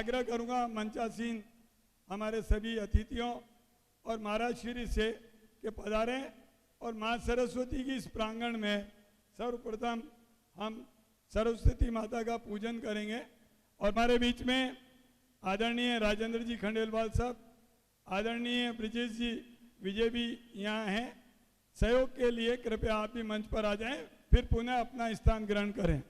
आग्रह करूंगा मंचासीन हमारे सभी अतिथियों और महाराज श्री से कि पधारें और माँ सरस्वती की इस प्रांगण में सर्वप्रथम हम सरस्वती माता का पूजन करेंगे। और हमारे बीच में आदरणीय राजेंद्र जी खंडेलवाल साहब, आदरणीय ब्रिजेश जी विजय भी यहाँ हैं। सहयोग के लिए कृपया आप भी मंच पर आ जाएं, फिर पुनः अपना स्थान ग्रहण करें।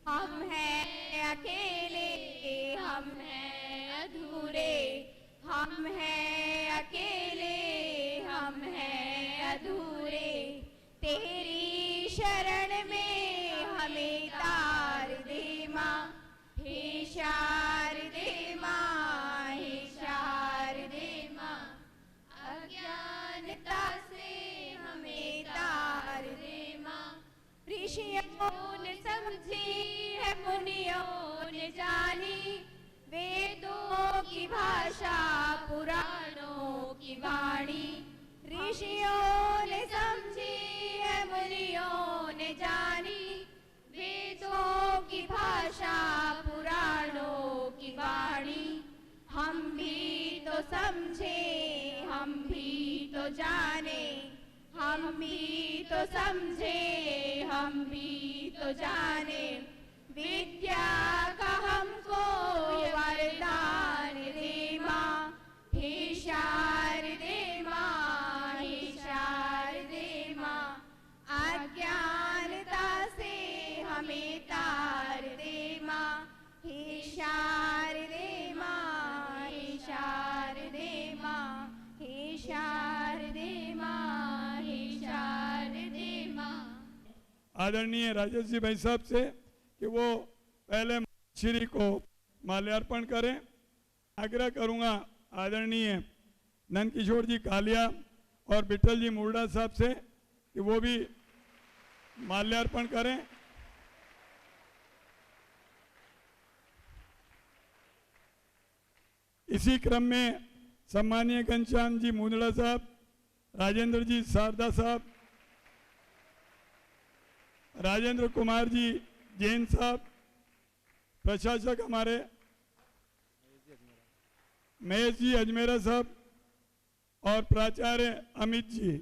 हम हैं अकेले, हम हैं अधूरे, हम हैं अकेले, हम हैं अधूरे। तेरी शरण में हमें तार दे माँ, हे शारदे माँ, हे शारदे माँ। अज्ञानता से हमें तार दे माँ। ऋषियों ने समझी है, मुनियों ने जानी, वेदों की भाषा पुराणों की वाणी। ऋषियों ने समझी है, मुनियों ने जानी, वेदों की भाषा पुराणों की वाणी। हम भी तो समझे, हम भी तो जाने, हम भी तो समझे, हम भी तो जाने। विद्या का हमको वरदान दे माँ, हे शारदे माँ, हे शारदे माँ। अज्ञानता से हमें तार दे माँ, हे शारदे माँ, हे शारदे माँ, हे शारदे माँ, हे शारदे माँ। आदरणीय राजेश जी भाई साहब से कि वो पहले श्री को माल्यार्पण करें। आग्रह करूंगा आदरणीय नंदकिशोर जी कालिया और विठल जी मुर्डा साहब से कि वो भी माल्यार्पण करें। इसी क्रम में सम्मानीय घनश्याम जी मुंदड़ा साहब, राजेंद्र जी शारदा साहब, राजेंद्र कुमार जी जैन साहब, प्रशासक हमारे महेश जी अजमेरा साहब और प्राचार्य अमित जी,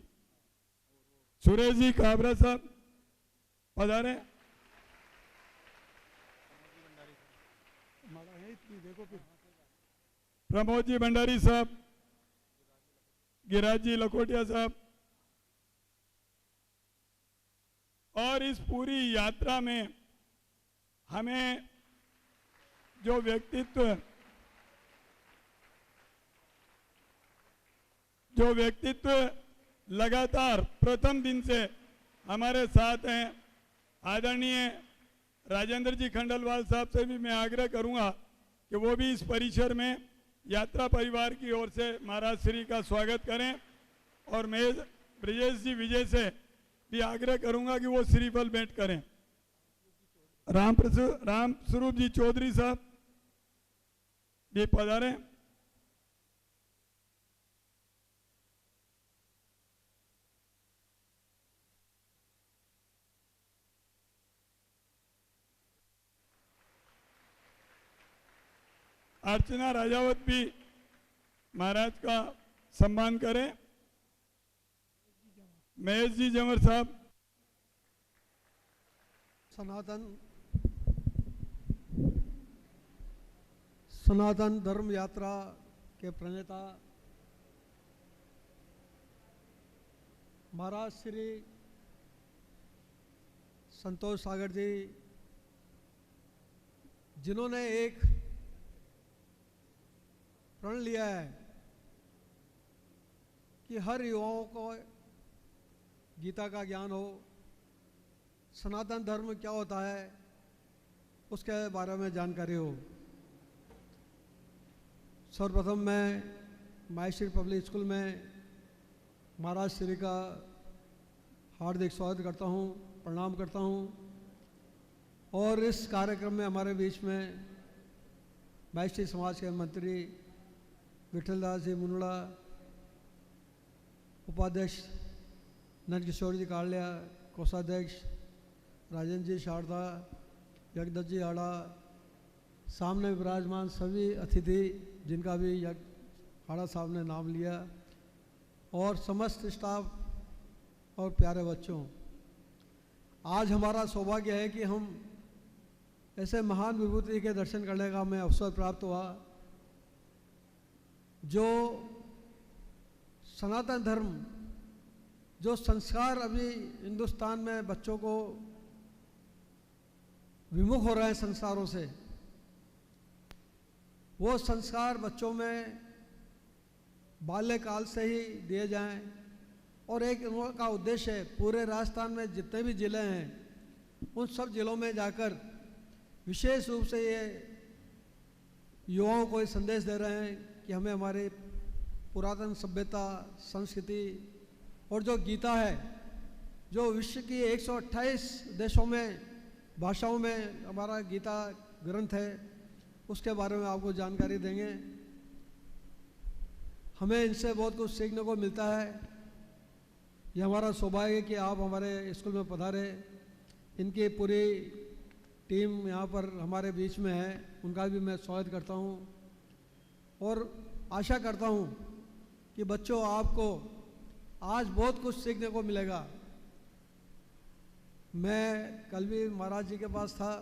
सुरेश जी काबरा साहब पधारे। देखो फिर प्रमोद जी भंडारी साहब, गिराज जी लखोटिया साहब। और इस पूरी यात्रा में हमें जो व्यक्तित्व लगातार प्रथम दिन से हमारे साथ हैं, आदरणीय राजेंद्र जी खंडेलवाल साहब से भी मैं आग्रह करूंगा कि वो भी इस परिसर में यात्रा परिवार की ओर से महाराज श्री का स्वागत करें। और मैं ब्रिजेश जी विजय से भी आग्रह करूंगा कि वो श्रीफल भेंट करें। राम स्वरूप जी चौधरी साहब भी पधारें। अर्चना राजावत भी महाराज का सम्मान करें। महेश जी जमर साहब। सनातन धर्म यात्रा के प्रणेता महाराज श्री संतोष सागर जी, जिन्होंने एक प्रण लिया है कि हर युवाओं को गीता का ज्ञान हो, सनातन धर्म क्या होता है उसके बारे में जानकारी हो। सर्वप्रथम मैं माहेश्वरी पब्लिक स्कूल में महाराज श्री का हार्दिक स्वागत करता हूँ, प्रणाम करता हूँ। और इस कार्यक्रम में हमारे बीच में माहेश्वरी समाज के मंत्री विठलदास जी मुनुड़ा, उपाध्यक्ष नंदकिशोर जी कालिया, कोषाध्यक्ष राजेंद्र जी शारदा, जगदत्त जी आड़ा, सामने विराजमान सभी अतिथि जिनका भी आड़ा साहब ने नाम लिया, और समस्त स्टाफ और प्यारे बच्चों, आज हमारा सौभाग्य है कि हम ऐसे महान विभूति के दर्शन करने का हमें अवसर प्राप्त हुआ जो सनातन धर्म, जो संस्कार अभी हिंदुस्तान में बच्चों को विमुख हो रहे हैं संस्कारों से, वो संस्कार बच्चों में बाल्यकाल से ही दिए जाएं। और एक इनका उद्देश्य है, पूरे राजस्थान में जितने भी ज़िले हैं उन सब ज़िलों में जाकर विशेष रूप से ये युवाओं को ये संदेश दे रहे हैं कि हमें हमारे पुरातन सभ्यता, संस्कृति और जो गीता है, जो विश्व की 128 देशों में भाषाओं में हमारा गीता ग्रंथ है, उसके बारे में आपको जानकारी देंगे। हमें इनसे बहुत कुछ सीखने को मिलता है। ये हमारा सौभाग्य है कि आप हमारे स्कूल में पधारे। इनकी पूरी टीम यहाँ पर हमारे बीच में है, उनका भी मैं स्वागत करता हूँ और आशा करता हूँ कि बच्चों आपको आज बहुत कुछ सीखने को मिलेगा। मैं कल भी महाराज जी के पास था।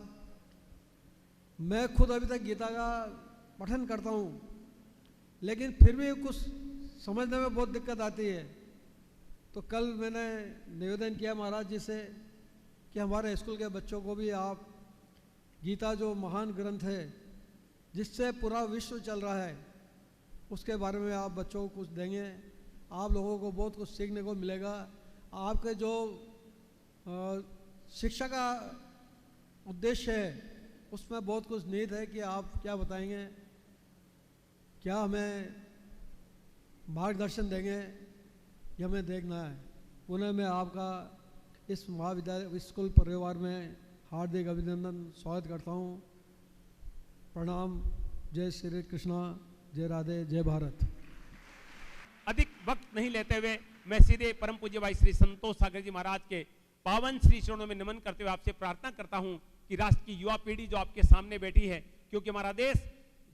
मैं खुद अभी तक गीता का पठन करता हूँ, लेकिन फिर भी कुछ समझने में बहुत दिक्कत आती है। तो कल मैंने निवेदन किया महाराज जी से कि हमारे स्कूल के बच्चों को भी आप गीता, जो महान ग्रंथ है जिससे पूरा विश्व चल रहा है, उसके बारे में आप बच्चों को कुछ देंगे। आप लोगों को बहुत कुछ सीखने को मिलेगा। आपके जो शिक्षा का उद्देश्य है उसमें बहुत कुछ नीड है कि आप क्या बताएंगे, क्या हमें मार्गदर्शन देंगे, ये हमें देखना है। पुनः मैं आपका इस महाविद्यालय स्कूल परिवार में हार्दिक अभिनंदन स्वागत करता हूँ। प्रणाम। जय श्री कृष्णा, जय राधे, जय भारत। अधिक वक्त नहीं लेते हुए मैं सीधे परम पूज्य भाई श्री संतोष सागर जी महाराज के पावन श्री चरणों में नमन करते हुए आपसे प्रार्थना करता हूं कि राष्ट्र की युवा पीढ़ी जो आपके सामने बैठी है, क्योंकि हमारा देश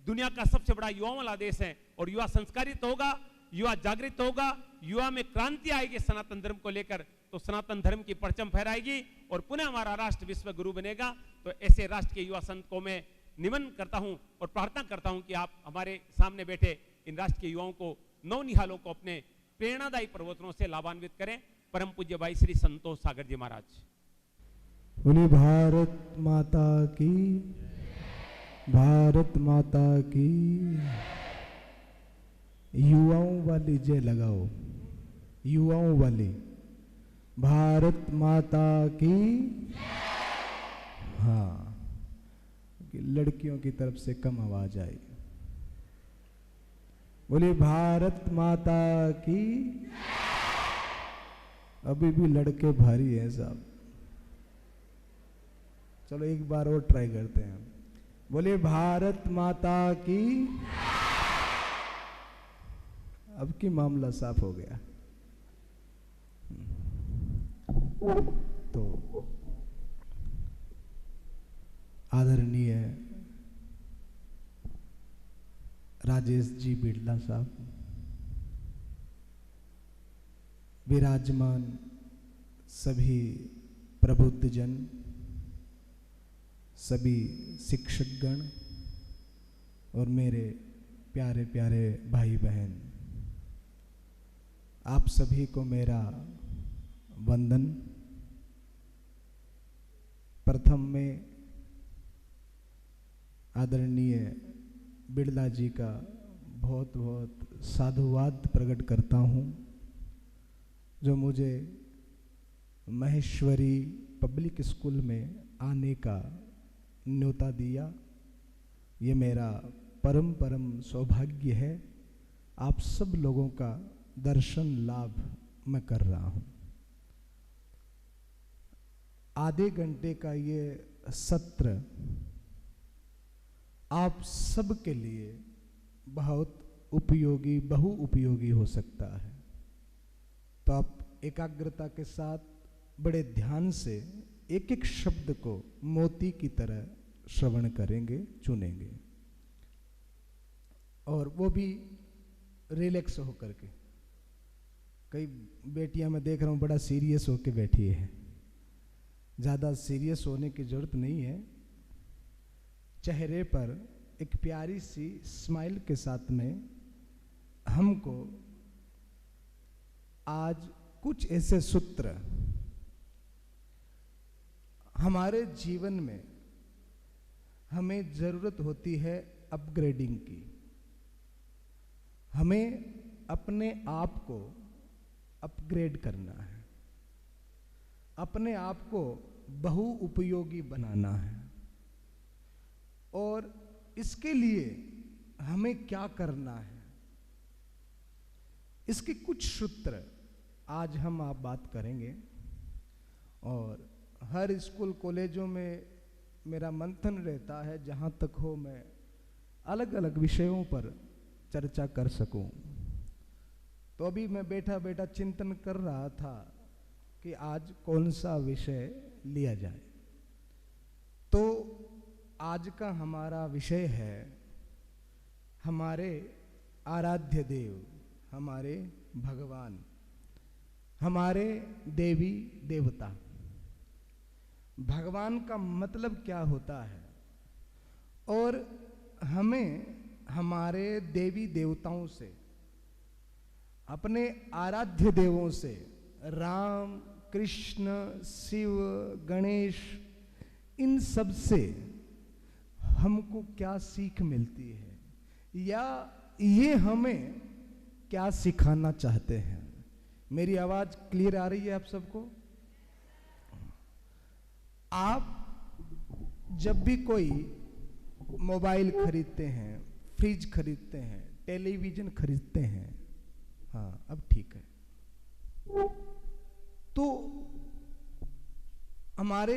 दुनिया का सबसे बड़ा युवाओं वाला देश है, और युवा संस्कारित होगा, युवा जागृत होगा, युवा में क्रांति आएगी सनातन धर्म को लेकर, तो सनातन धर्म की परचम फहराएगी और पुनः हमारा राष्ट्र विश्व गुरु बनेगा। तो ऐसे राष्ट्र के युवा संत को मैं निमन करता हूं और प्रार्थना करता हूं कि आप हमारे सामने बैठे इन राष्ट्र के युवाओं को, नवनिहालों को अपने प्रेरणादायी प्रवचनों से लाभान्वित करें। परम पूज्य भाई श्री संतोष सागर जी महाराज। बोले भारत माता की, भारत माता की। युवाओं वाली जय लगाओ, युवाओं वाली। भारत माता की। हाँ, लड़कियों की तरफ से कम आवाज आई। बोले भारत माता की। अभी भी लड़के भारी हैं साहब। चलो एक बार और ट्राई करते हैं। बोले भारत माता की। अब की मामला साफ हो गया। तो आदरणीय राजेश जी बिड़ला साहब, विराजमान सभी प्रबुद्धजन, सभी शिक्षकगण और मेरे प्यारे प्यारे भाई बहन, आप सभी को मेरा वंदन। प्रथम में आदरणीय बिड़ला जी का बहुत बहुत साधुवाद प्रकट करता हूँ जो मुझे महेश्वरी पब्लिक स्कूल में आने का न्योता दिया। ये मेरा परम परम सौभाग्य है। आप सब लोगों का दर्शन लाभ मैं कर रहा हूँ। आधे घंटे का ये सत्र आप सब के लिए बहुत उपयोगी, बहु उपयोगी हो सकता है। तो आप एकाग्रता के साथ बड़े ध्यान से एक एक शब्द को मोती की तरह श्रवण करेंगे, चुनेंगे, और वो भी रिलैक्स होकर के। कई बेटियां मैं देख रहा हूँ बड़ा सीरियस होके बैठी है। ज़्यादा सीरियस होने की जरूरत नहीं है। चेहरे पर एक प्यारी सी स्माइल के साथ में हमको आज कुछ ऐसे सूत्र हमारे जीवन में हमें जरूरत होती है अपग्रेडिंग की। हमें अपने आप को अपग्रेड करना है, अपने आप को बहु उपयोगी बनाना है। और इसके लिए हमें क्या करना है, इसके कुछ सूत्र आज हम आप बात करेंगे। और हर स्कूल कॉलेजों में मेरा मंथन रहता है, जहाँ तक हो मैं अलग अलग विषयों पर चर्चा कर सकूं। तो अभी मैं बैठा बैठा चिंतन कर रहा था कि आज कौन सा विषय लिया जाए। तो आज का हमारा विषय है हमारे आराध्य देव, हमारे भगवान, हमारे देवी देवता। भगवान का मतलब क्या होता है और हमें हमारे देवी देवताओं से, अपने आराध्य देवों से, राम, कृष्ण, शिव, गणेश, इन सब से हमको क्या सीख मिलती है, या ये हमें क्या सिखाना चाहते हैं। मेरी आवाज क्लियर आ रही है आप सबको? आप जब भी कोई मोबाइल खरीदते हैं, फ्रिज खरीदते हैं, टेलीविजन खरीदते हैं, हाँ अब ठीक है, तो हमारे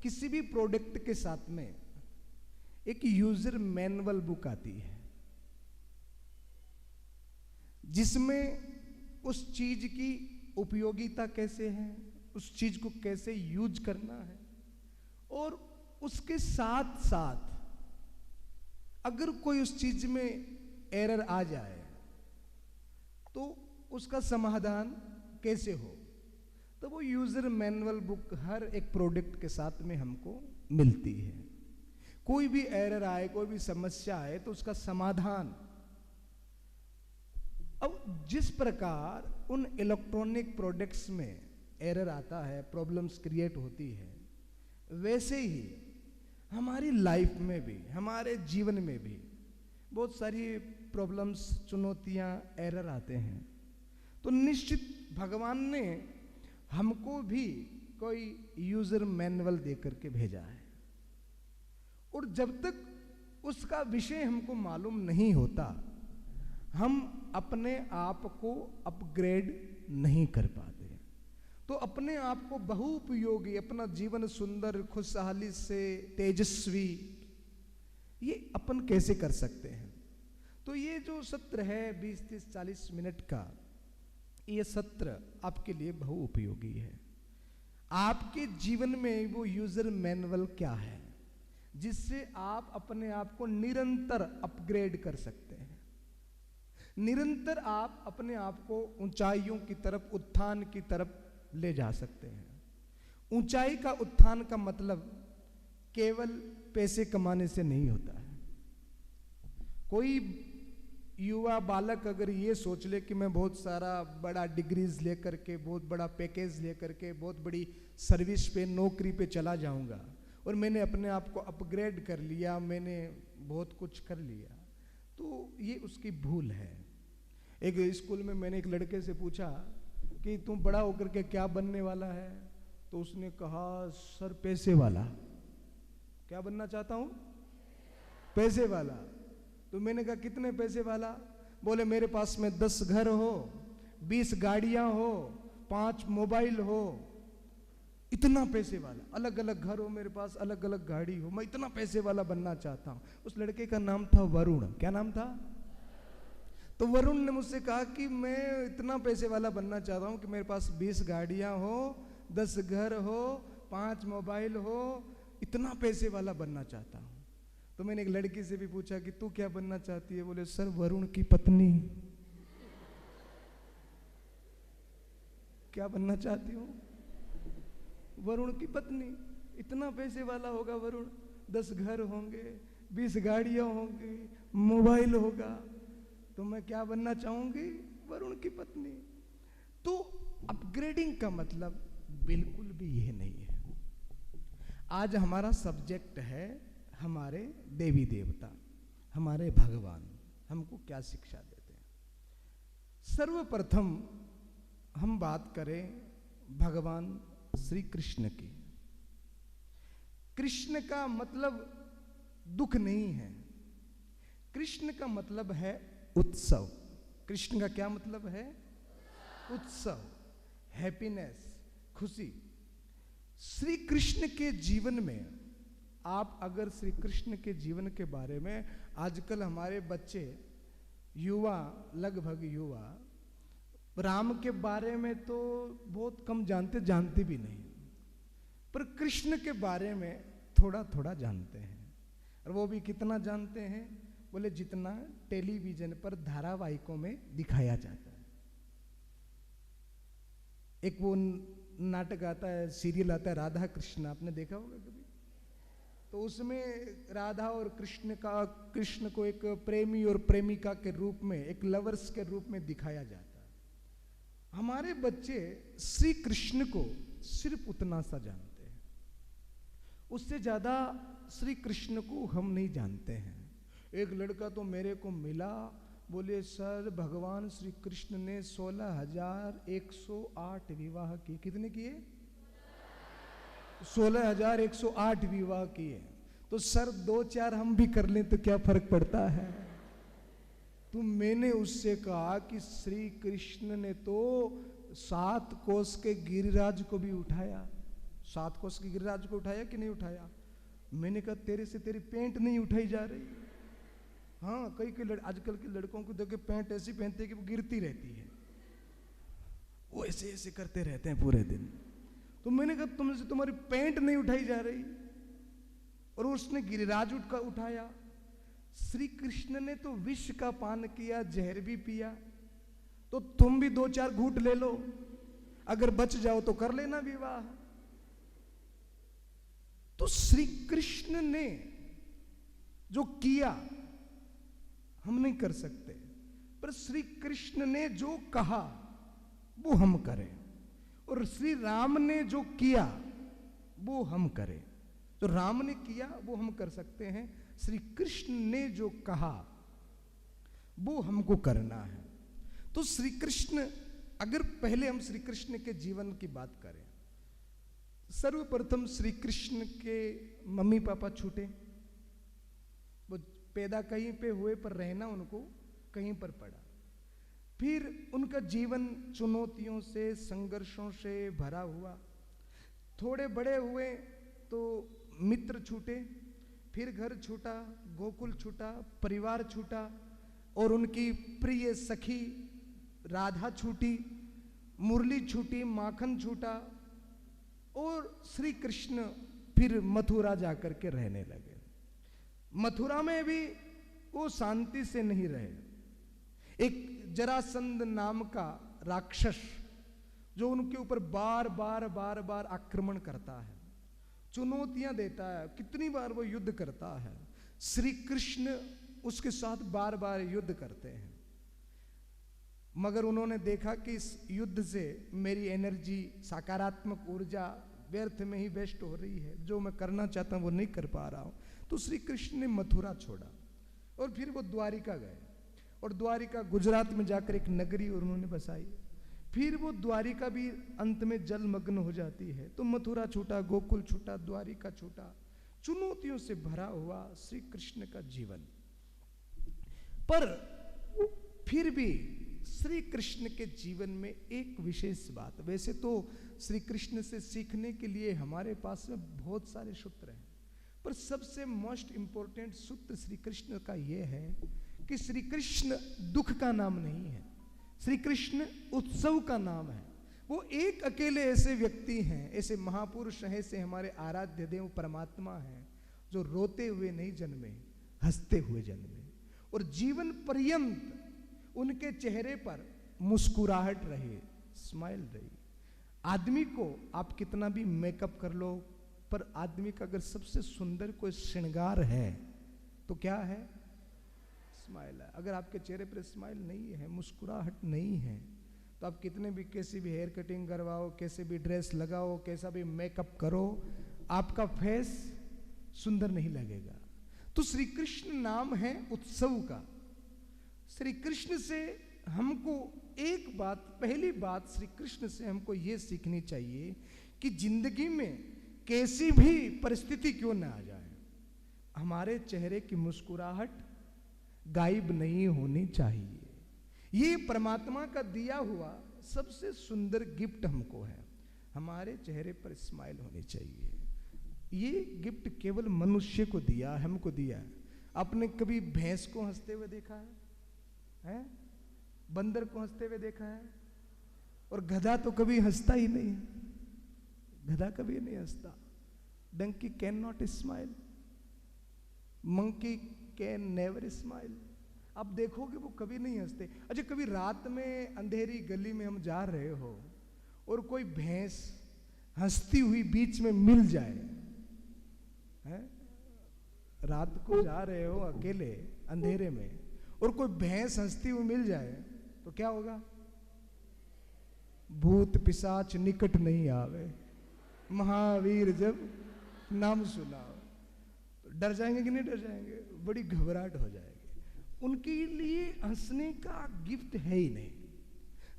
किसी भी प्रोडक्ट के साथ में एक यूजर मैनुअल बुक आती है, जिसमें उस चीज की उपयोगिता कैसे है, उस चीज को कैसे यूज करना है, और उसके साथ साथ अगर कोई उस चीज में एरर आ जाए तो उसका समाधान कैसे हो। तो वो यूजर मैनुअल बुक हर एक प्रोडक्ट के साथ में हमको मिलती है। कोई भी एरर आए, कोई भी समस्या आए तो उसका समाधान। अब जिस प्रकार उन इलेक्ट्रॉनिक प्रोडक्ट्स में एरर आता है, प्रॉब्लम्स क्रिएट होती है, वैसे ही हमारी लाइफ में भी, हमारे जीवन में भी बहुत सारी प्रॉब्लम्स, चुनौतियां, एरर आते हैं। तो निश्चित भगवान ने हमको भी कोई यूजर मैनुअल दे करके भेजा है, और जब तक उसका विषय हमको मालूम नहीं होता, हम अपने आप को अपग्रेड नहीं कर पाते। तो अपने आप को बहुउपयोगी, अपना जीवन सुंदर, खुशहाली से तेजस्वी, ये अपन कैसे कर सकते हैं। तो ये जो सत्र है 20, 30, 40 मिनट का, ये सत्र आपके लिए बहुउपयोगी है। आपके जीवन में वो यूजर मैनुअल क्या है जिससे आप अपने आप को निरंतर अपग्रेड कर सकते हैं। निरंतर आप अपने आप को ऊंचाइयों की तरफ, उत्थान की तरफ ले जा सकते हैं। ऊंचाई का, उत्थान का मतलब केवल पैसे कमाने से नहीं होता है। कोई युवा बालक अगर ये सोच ले कि मैं बहुत सारा बड़ा डिग्रीज लेकर के, बहुत बड़ा पैकेज लेकर के, बहुत बड़ी सर्विस पे, नौकरी पे चला जाऊंगा और मैंने अपने आप को अपग्रेड कर लिया, मैंने बहुत कुछ कर लिया, तो ये उसकी भूल है। एक स्कूल में मैंने एक लड़के से पूछा कि तू बड़ा होकर के क्या बनने वाला है, तो उसने कहा सर पैसे वाला। क्या बनना चाहता हूँ? पैसे वाला। तो मैंने कहा कितने पैसे वाला? बोले मेरे पास में 10 घर हो, 20 गाड़ियां हो, 5 मोबाइल हो, इतना पैसे वाला, अलग अलग घर हो मेरे पास, अलग अलग गाड़ी हो, मैं इतना पैसे वाला बनना चाहता हूं। उस लड़के का नाम था वरुण। क्या नाम था? तो वरुण ने मुझसे कहा कि मैं इतना पैसे वाला बनना चाहता हूं कि मेरे पास 20 गाड़ियां हो, 10 घर हो, 5 मोबाइल हो, इतना पैसे वाला बनना चाहता हूं। तो मैंने एक लड़की से भी पूछा कि तू क्या बनना चाहती है? बोले सर वरुण की पत्नी। क्या बनना चाहती हूँ? वरुण की पत्नी। इतना पैसे वाला होगा वरुण, 10 घर होंगे, 20 गाड़ियां होंगी, मोबाइल होगा, तो मैं क्या बनना चाहूंगी? वरुण की पत्नी। तो अपग्रेडिंग का मतलब बिल्कुल भी यह नहीं है। आज हमारा सब्जेक्ट है हमारे देवी देवता, हमारे भगवान हमको क्या शिक्षा देते हैं। सर्वप्रथम हम बात करें भगवान श्री कृष्ण की। कृष्ण का मतलब दुख नहीं है, कृष्ण का मतलब है उत्सव। कृष्ण का क्या मतलब है? उत्सव, हैप्पीनेस, खुशी। श्री कृष्ण के जीवन में आप अगर श्री कृष्ण के जीवन के बारे में, आजकल हमारे बच्चे, युवा, लगभग युवा राम के बारे में तो बहुत कम जानते भी नहीं, पर कृष्ण के बारे में थोड़ा थोड़ा जानते हैं। और वो भी कितना जानते हैं? बोले जितना टेलीविजन पर धारावाहिकों में दिखाया जाता है। एक वो नाटक आता है, सीरियल आता है राधा कृष्ण, आपने देखा होगा कभी? तो उसमें राधा और कृष्ण को एक प्रेमी और प्रेमिका के रूप में, एक लवर्स के रूप में दिखाया जाता है। हमारे बच्चे श्री कृष्ण को सिर्फ उतना सा जानते हैं, उससे ज्यादा श्री कृष्ण को हम नहीं जानते हैं। एक लड़का तो मेरे को मिला, बोले सर भगवान श्री कृष्ण ने 16,108 विवाह किए। कितने किए? 16,108 विवाह किए। तो सर 2-4 हम भी कर लें तो क्या फर्क पड़ता है? तो मैंने उससे कहा कि श्री कृष्ण ने तो 7 कोस के गिरिराज को भी उठाया। 7 कोस के गिरिराज को उठाया कि नहीं उठाया? मैंने कहा तेरे से तेरी पैंट नहीं उठाई जा रही। हाँ, कई आजकल के लड़कों को देख के पैंट ऐसी पहनते हैं कि वो गिरती रहती है, वो ऐसे ऐसे करते रहते हैं पूरे दिन। तो मैंने कहा तुमसे तुम्हारी पैंट नहीं उठाई जा रही, और उसने गिरिराज उठाया। श्री कृष्ण ने तो विष का पान किया, जहर भी पिया, तो तुम भी 2-4 घूंट ले लो, अगर बच जाओ तो कर लेना विवाह। तो श्री कृष्ण ने जो किया हम नहीं कर सकते, पर श्री कृष्ण ने जो कहा वो हम करें, और श्री राम ने जो किया वो हम करें। तो राम ने किया वो हम कर सकते हैं, श्री कृष्ण ने जो कहा वो हमको करना है। तो श्री कृष्ण, अगर पहले हम श्री कृष्ण के जीवन की बात करें, सर्वप्रथम श्री कृष्ण के मम्मी पापा छूटे, वो पैदा कहीं पे हुए पर रहना उनको कहीं पर पड़ा। फिर उनका जीवन चुनौतियों से, संघर्षों से भरा हुआ। थोड़े बड़े हुए तो मित्र छूटे, फिर घर छूटा, गोकुल छूटा, परिवार छूटा, और उनकी प्रिय सखी राधा छूटी, मुरली छूटी, माखन छूटा, और श्री कृष्ण फिर मथुरा जाकर के रहने लगे। मथुरा में भी वो शांति से नहीं रहे। एक जरासंध नाम का राक्षस जो उनके ऊपर बार बार आक्रमण करता है, चुनौतियां देता है, कितनी बार वो युद्ध करता है। श्री कृष्ण उसके साथ बार बार युद्ध करते हैं, मगर उन्होंने देखा कि इस युद्ध से मेरी एनर्जी, सकारात्मक ऊर्जा व्यर्थ में ही वेस्ट हो रही है, जो मैं करना चाहता हूं वो नहीं कर पा रहा हूं। तो श्री कृष्ण ने मथुरा छोड़ा। और फिर वो द्वारिका गए, और द्वारिका गुजरात में जाकर एक नगरी और उन्होंने बसाई। फिर वो द्वारिका भी अंत में जलमग्न हो जाती है। तो मथुरा छूटा, गोकुल छूटा, द्वारिका छूटा, चुनौतियों से भरा हुआ श्री कृष्ण का जीवन। पर फिर भी श्री कृष्ण के जीवन में एक विशेष बात, वैसे तो श्री कृष्ण से सीखने के लिए हमारे पास में बहुत सारे सूत्र हैं, पर सबसे मोस्ट इंपॉर्टेंट सूत्र श्री कृष्ण का यह है कि श्री कृष्ण दुख का नाम नहीं है, श्री कृष्ण उत्सव का नाम है। वो एक अकेले ऐसे व्यक्ति हैं, ऐसे महापुरुष हैं, ऐसे हमारे आराध्य देव परमात्मा हैं, जो रोते हुए नहीं जन्मे, हंसते हुए जन्मे, और जीवन पर्यंत उनके चेहरे पर मुस्कुराहट रही, स्माइल रही। आदमी को आप कितना भी मेकअप कर लो, पर आदमी का अगर सबसे सुंदर कोई श्रृंगार है तो क्या है? स्माइल है। अगर आपके चेहरे पर स्माइल नहीं है, मुस्कुराहट नहीं है, तो आप कितने भी कैसी भी हेयर कटिंग करवाओ, कैसे भी ड्रेस लगाओ, कैसा भी मेकअप करो, आपका फेस सुंदर नहीं लगेगा। तो श्री कृष्ण नाम है उत्सव का। श्री कृष्ण से हमको एक बात, पहली बात श्री कृष्ण से हमको ये सीखनी चाहिए कि जिंदगी में कैसी भी परिस्थिति क्यों ना आ जाए, हमारे चेहरे की मुस्कुराहट गायब नहीं होनी चाहिए। ये परमात्मा का दिया हुआ सबसे सुंदर गिफ्ट हमको है, हमारे चेहरे पर स्माइल होनी चाहिए। ये गिफ्ट केवल मनुष्य को दिया, हमको दिया। आपने कभी भैंस को हंसते हुए देखा है? हैं? बंदर को हंसते हुए देखा है? और गधा तो कभी हंसता ही नहीं, गधा कभी नहीं हंसता। Donkey can not smile, monkey can never smile. आप देखोगे वो कभी नहीं हंसते। अच्छा, कभी रात में अंधेरी गली में हम जा रहे हो और कोई भैंस हंसती हुई बीच में मिल जाए, है? रात को जा रहे हो अकेले अंधेरे में और कोई भैंस हंसती हुई मिल जाए तो क्या होगा? भूत पिशाच निकट नहीं आवे, महावीर जब नाम सुना। तो डर जाएंगे कि नहीं डर जाएंगे? बड़ी घबराहट हो जाएगी। उनके लिए हंसने का गिफ्ट है ही नहीं।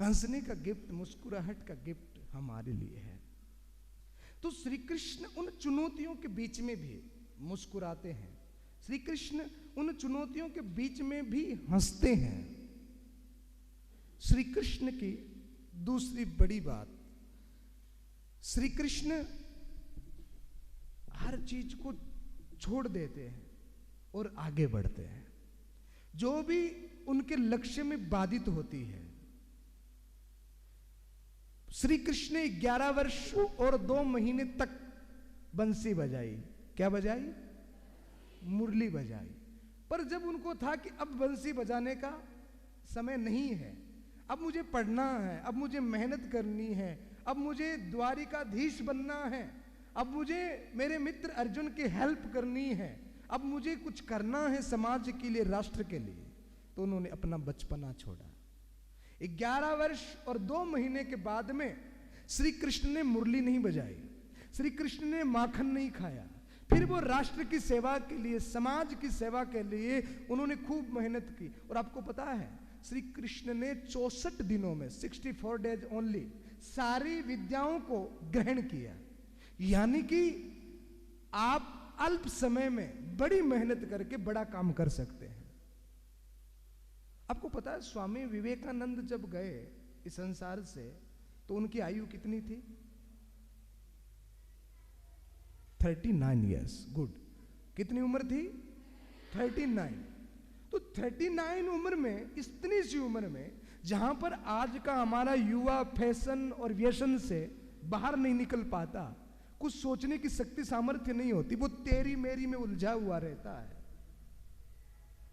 हंसने का गिफ्ट, मुस्कुराहट का गिफ्ट हमारे लिए है। तो श्री कृष्ण उन चुनौतियों के बीच में भी मुस्कुराते हैं, श्री कृष्ण उन चुनौतियों के बीच में भी हंसते हैं। श्री कृष्ण की दूसरी बड़ी बात, श्री कृष्ण हर चीज को छोड़ देते हैं और आगे बढ़ते हैं। जो भी उनके लक्ष्य में बाधित होती है, श्री कृष्ण ने 11 वर्ष और 2 महीने तक बंसी बजाई। क्या बजाई? मुरली बजाई। पर जब उनको था कि अब बंसी बजाने का समय नहीं है, अब मुझे पढ़ना है, अब मुझे मेहनत करनी है, अब मुझे द्वारिकाधीश बनना है, अब मुझे मेरे मित्र अर्जुन की हेल्प करनी है, अब मुझे कुछ करना है समाज के लिए, राष्ट्र के लिए, तो उन्होंने अपना बचपना छोड़ा। 11 वर्ष और 2 महीने के बाद में श्री कृष्ण ने मुरली नहीं बजाई, श्री कृष्ण ने माखन नहीं खाया। फिर वो राष्ट्र की सेवा के लिए, समाज की सेवा के लिए उन्होंने खूब मेहनत की। और आपको पता है, श्री कृष्ण ने 64 दिनों में, 64 डेज ओनली, सारी विद्याओं को ग्रहण किया। यानी कि आप अल्प समय में बड़ी मेहनत करके बड़ा काम कर सकते हैं। आपको पता है, स्वामी विवेकानंद जब गए इस संसार से तो उनकी आयु कितनी थी? 39 ईयर्स। गुड। कितनी उम्र थी? 39। तो 39 उम्र में, इतनी सी उम्र में, जहां पर आज का हमारा युवा फैशन और व्यसन से बाहर नहीं निकल पाता, कुछ सोचने की शक्ति सामर्थ्य नहीं होती, वो तेरी मेरी में उलझा हुआ रहता है,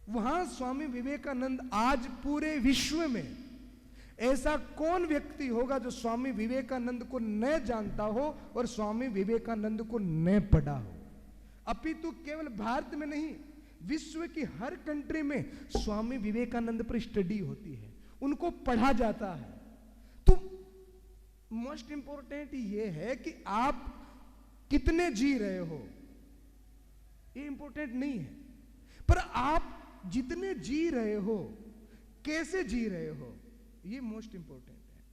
वहां स्वामी विवेकानंद, आज पूरे विश्व में ऐसा कौन व्यक्ति होगा जो स्वामी विवेकानंद को न जानता हो और स्वामी विवेकानंद को न पढ़ा हो? अपितु केवल भारत में नहीं, विश्व की हर कंट्री में स्वामी विवेकानंद पर स्टडी होती है, उनको पढ़ा जाता है। तो मोस्ट इंपॉर्टेंट ये है कि आप कितने जी रहे हो, ये इंपॉर्टेंट नहीं है, पर आप जितने जी रहे हो, कैसे जी रहे हो, ये मोस्ट इंपॉर्टेंट है।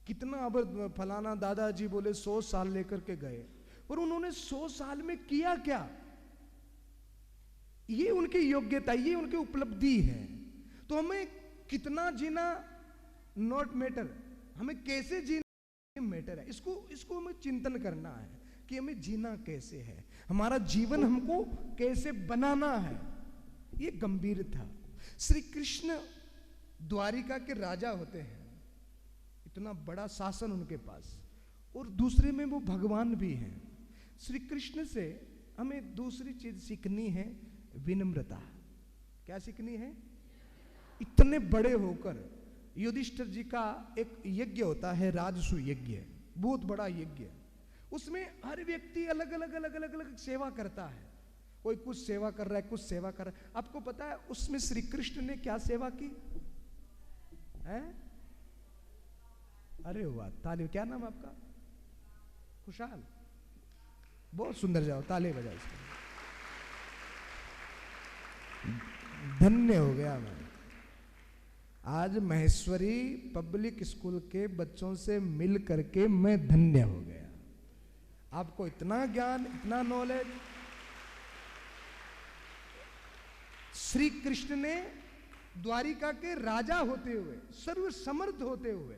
कितना, अब फलाना दादाजी बोले 100 साल लेकर के गए, और उन्होंने 100 साल में किया क्या? ये उनकी योग्यता, ये उनकी उपलब्धि है। तो हमें कितना जीना नॉट मैटर, हमें कैसे जीना मैटर है। इसको हमें चिंतन करना है कि हमें जीना कैसे है, हमारा जीवन हमको कैसे बनाना है। ये गंभीर था। श्री कृष्ण द्वारिका के राजा होते हैं, इतना बड़ा शासन उनके पास, और दूसरे में वो भगवान भी हैं। श्री कृष्ण से हमें दूसरी चीज सीखनी है, विनम्रता। क्या सीखनी है? इतने बड़े होकर युधिष्ठिर जी का एक यज्ञ होता है, राजसु यज्ञ, बहुत बड़ा यज्ञ। उसमें हर व्यक्ति अलग अलग सेवा करता है। कोई कुछ सेवा कर रहा है, कुछ सेवा कर रहा है। आपको पता है उसमें श्री कृष्ण ने क्या सेवा की है? अरे वाह, ताली। क्या नाम आपका? खुशहाल, बहुत सुंदर, जाओ ताली बजाओ इसको। धन्य हो गया मैं। आज महेश्वरी पब्लिक स्कूल के बच्चों से मिल करके मैं धन्य हो गया। आपको इतना ज्ञान, इतना नॉलेज। श्री कृष्ण ने द्वारिका के राजा होते हुए, सर्वसमर्थ होते हुए,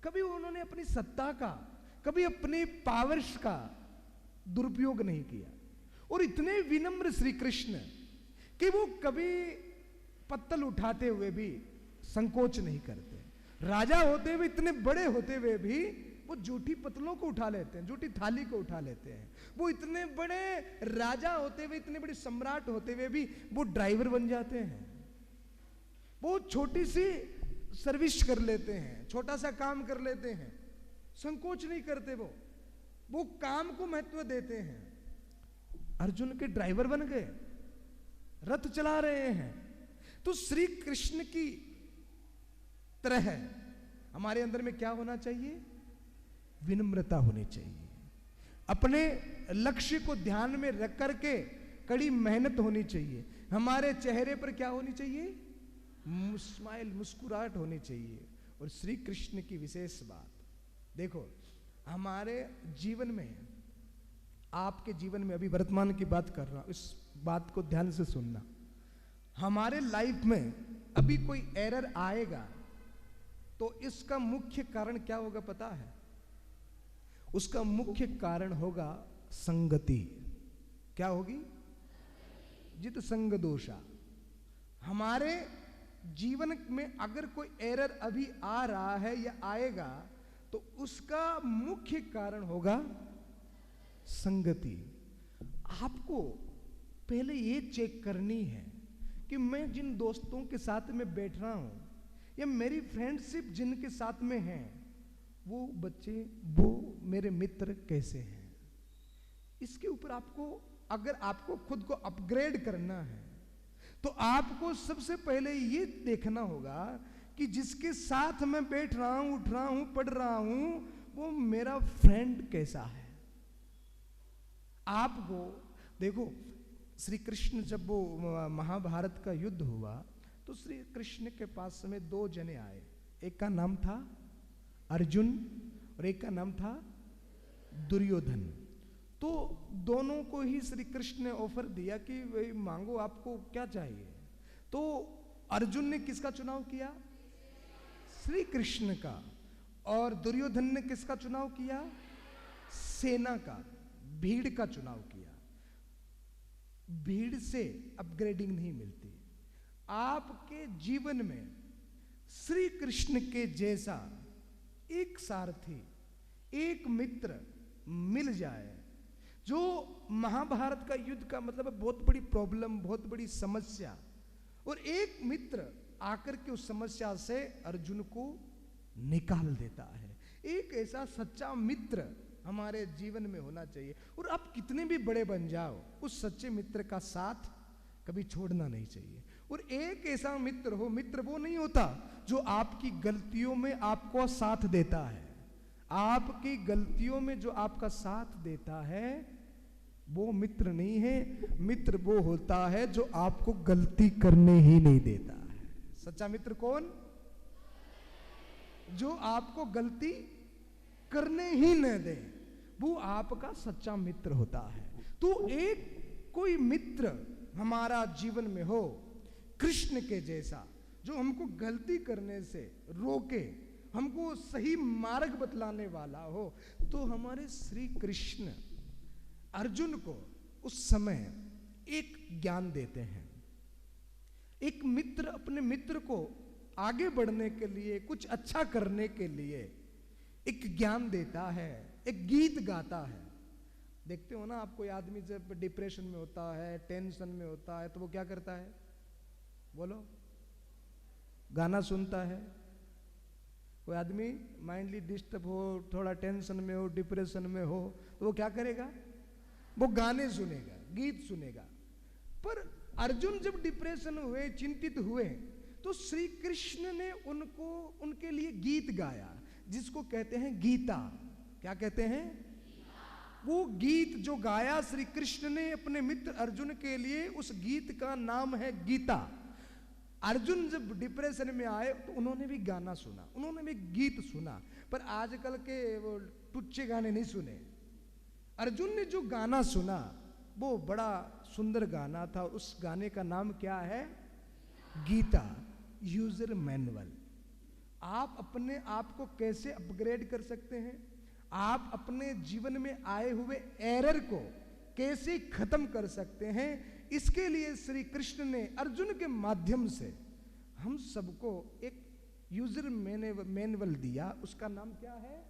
कभी उन्होंने अपनी सत्ता का, कभी अपने पावर्स का दुरुपयोग नहीं किया। और इतने विनम्र श्री कृष्ण कि वो कभी पत्तल उठाते हुए भी संकोच नहीं करते। राजा होते हुए, इतने बड़े होते हुए भी वो जूठी पतलों को उठा लेते हैं, जूठी थाली को उठा लेते हैं। वो इतने बड़े राजा होते हुए, इतने बड़े सम्राट होते हुए भी वो ड्राइवर बन जाते हैं। वो छोटी सी सर्विस कर लेते हैं, छोटा सा काम कर लेते हैं, संकोच नहीं करते। वो काम को महत्व देते हैं। अर्जुन के ड्राइवर बन गए, रथ चला रहे हैं। तो श्री कृष्ण की तरह हमारे अंदर में क्या होना चाहिए? विनम्रता होनी चाहिए। अपने लक्ष्य को ध्यान में रख करके कड़ी मेहनत होनी चाहिए। हमारे चेहरे पर क्या होनी चाहिए? स्माइल, मुस्कुराहट होनी चाहिए। और श्री कृष्ण की विशेष बात देखो, हमारे जीवन में, आपके जीवन में, अभी वर्तमान की बात कर रहा हूं, इस बात को ध्यान से सुनना। हमारे लाइफ में अभी कोई एरर आएगा तो इसका मुख्य कारण क्या होगा पता है? उसका मुख्य कारण होगा संगति। क्या होगी? जित संग दोषा। हमारे जीवन में अगर कोई एरर अभी आ रहा है या आएगा तो उसका मुख्य कारण होगा संगति। आपको पहले ये चेक करनी है कि मैं जिन दोस्तों के साथ में बैठ रहा हूं या मेरी फ्रेंडशिप जिनके साथ में है, वो बच्चे, वो मेरे मित्र कैसे हैं। इसके ऊपर आपको, अगर आपको खुद को अपग्रेड करना है तो आपको सबसे पहले ये देखना होगा कि जिसके साथ मैं बैठ रहा हूं, उठ रहा हूं, पढ़ रहा हूं, वो मेरा फ्रेंड कैसा है। आपको देखो, श्री कृष्ण जब वो महाभारत का युद्ध हुआ तो श्री कृष्ण के पास में 2 जने आए। एक का नाम था अर्जुन और एक का नाम था दुर्योधन। तो दोनों को ही श्री कृष्ण ने ऑफर दिया कि भाई मांगो, आपको क्या चाहिए। तो अर्जुन ने किसका चुनाव किया? श्री कृष्ण का। और दुर्योधन ने किसका चुनाव किया? सेना का, भीड़ का चुनाव किया। भीड़ से अपग्रेडिंग नहीं मिलती। आपके जीवन में श्री कृष्ण के जैसा एक सारथी, एक मित्र मिल जाए, जो महाभारत का युद्ध का मतलब बहुत बड़ी प्रॉब्लम, बहुत बड़ी समस्या, और एक मित्र आकर के उस समस्या से अर्जुन को निकाल देता है। एक ऐसा सच्चा मित्र हमारे जीवन में होना चाहिए। और आप कितने भी बड़े बन जाओ, उस सच्चे मित्र का साथ कभी छोड़ना नहीं चाहिए। और एक ऐसा मित्र हो, मित्र वो नहीं होता जो आपकी गलतियों में आपको साथ देता है। आपकी गलतियों में जो आपका साथ देता है वो मित्र नहीं है। मित्र वो होता है जो आपको गलती करने ही नहीं देता है। सच्चा मित्र कौन? जो आपको गलती करने ही न दे, वो आपका सच्चा मित्र होता है। तो एक कोई मित्र हमारा जीवन में हो कृष्ण के जैसा, जो हमको गलती करने से रोके, हमको सही मार्ग बतलाने वाला हो। तो हमारे श्री कृष्ण अर्जुन को उस समय एक ज्ञान देते हैं। एक मित्र अपने मित्र को आगे बढ़ने के लिए, कुछ अच्छा करने के लिए एक ज्ञान देता है, एक गीत गाता है। देखते हो ना आप, कोई आदमी जब डिप्रेशन में होता है, टेंशन में होता है, तो वो क्या करता है? बोलो। गाना सुनता है। कोई आदमी माइंडली डिस्टर्ब हो, थोड़ा टेंशन में हो, डिप्रेशन में हो, तो वो क्या करेगा? वो गाने सुनेगा, गीत सुनेगा। पर अर्जुन जब डिप्रेशन हुए, चिंतित हुए, तो श्री कृष्ण ने उनको, उनके लिए गीत गाया, जिसको कहते हैं गीता। क्या कहते हैं? वो गीत जो गाया श्री कृष्ण ने अपने मित्र अर्जुन के लिए, उस गीत का नाम है गीता। अर्जुन जब डिप्रेशन में आए तो उन्होंने भी गाना सुना, उन्होंने भी गीत सुना, पर आजकल के वो टुच्चे गाने नहीं सुने। अर्जुन ने जो गाना सुना वो बड़ा सुंदर गाना था। उस गाने का नाम क्या है? Gita, user manual. आप अपने आप को कैसे अपग्रेड कर सकते हैं, आप अपने जीवन में आए हुए एरर को कैसे खत्म कर सकते हैं, इसके लिए श्री कृष्ण ने अर्जुन के माध्यम से हम सबको एक यूजर मैनुअल दिया। उसका नाम क्या है?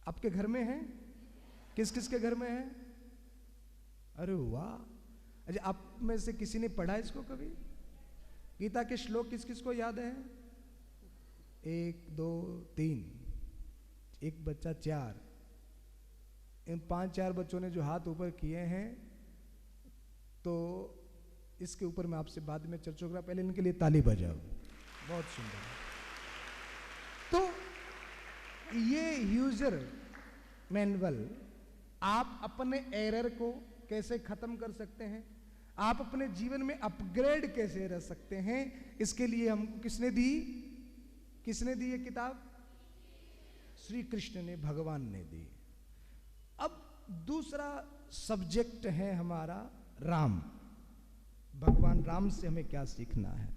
आपके घर में है? किस किस के घर में है? अरे वाह! अच्छा, आप में से किसी ने पढ़ा इसको कभी? गीता के श्लोक किस किस को याद है? 1 2 3, एक बच्चा 4, इन 5-4 बच्चों ने जो हाथ ऊपर किए हैं, तो इसके ऊपर मैं आपसे बाद में चर्चा करूंगा, पहले इनके लिए ताली बजाओ। बहुत सुंदर। तो ये यूजर मैनुअल, आप अपने एरर को कैसे खत्म कर सकते हैं, आप अपने जीवन में अपग्रेड कैसे रह सकते हैं, इसके लिए हमको किसने दी? किसने दी ये किताब? श्री कृष्ण ने, भगवान ने दी। अब दूसरा सब्जेक्ट है हमारा राम। भगवान राम से हमें क्या सीखना है?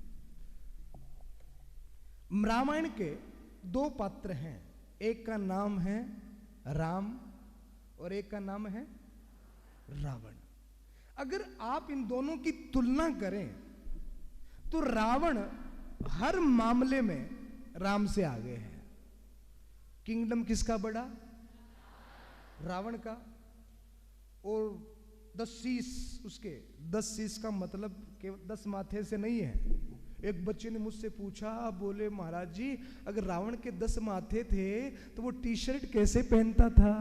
रामायण के 2 पात्र हैं, एक का नाम है राम और एक का नाम है रावण। अगर आप इन दोनों की तुलना करें तो रावण हर मामले में राम से आगे है। किंगडम किसका बड़ा? रावण का। और 10 शीश उसके, 10 शीश का मतलब केवल 10 माथे से नहीं है। एक बच्चे ने मुझसे पूछा, बोले महाराज जी, अगर रावण के 10 माथे थे तो वो टी शर्ट कैसे पहनता था?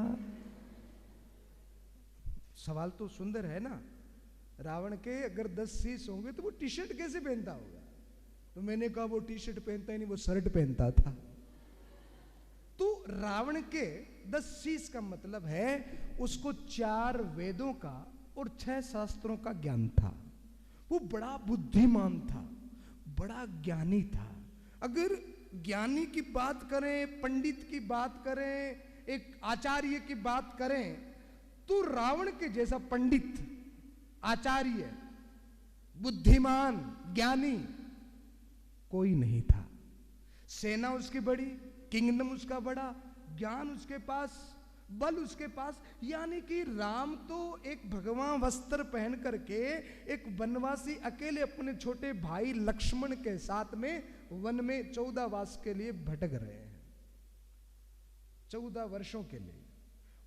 सवाल तो सुंदर है ना। रावण के अगर 10 शीश होंगे तो वो टी शर्ट कैसे पहनता होगा? तो मैंने कहा वो टी शर्ट पहनता ही नहीं, वो शर्ट पहनता था। तो रावण के 10 शीश का मतलब है उसको 4 वेदों का और 6 शास्त्रों का ज्ञान था। वो बड़ा बुद्धिमान था, बड़ा ज्ञानी था। अगर ज्ञानी की बात करें, पंडित की बात करें, एक आचार्य की बात करें, तो रावण के जैसा पंडित, आचार्य, बुद्धिमान, ज्ञानी कोई नहीं था। सेना उसकी बड़ी, किंगडम उसका बड़ा, ज्ञान उसके पास, बल उसके पास। यानी कि राम तो एक भगवा वस्त्र पहन करके एक वनवासी अकेले अपने छोटे भाई लक्ष्मण के साथ में वन में 14 वर्ष के लिए भटक रहे हैं, 14 वर्षों के लिए।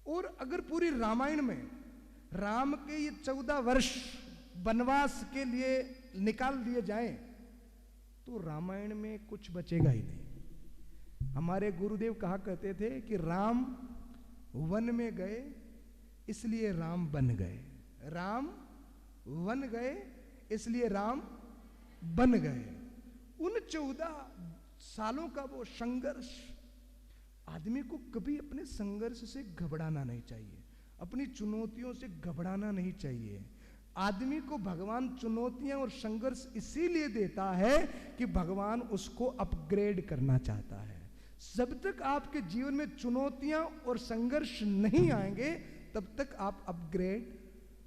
और अगर पूरी रामायण में राम के ये 14 वर्ष वनवास के लिए निकाल दिए जाएं तो रामायण में कुछ बचेगा ही नहीं। हमारे गुरुदेव कहा करते थे कि राम वन में गए इसलिए राम बन गए, राम वन गए इसलिए राम बन गए। उन 14 सालों का वो संघर्ष, आदमी को कभी अपने संघर्ष से घबराना नहीं चाहिए। अपनी चुनौतियों से घबराना नहीं चाहिए। आदमी को भगवान चुनौतियां और संघर्ष इसीलिए देता है कि भगवान उसको अपग्रेड करना चाहता है। जब तक आपके जीवन में चुनौतियां और संघर्ष नहीं आएंगे तब तक आप अपग्रेड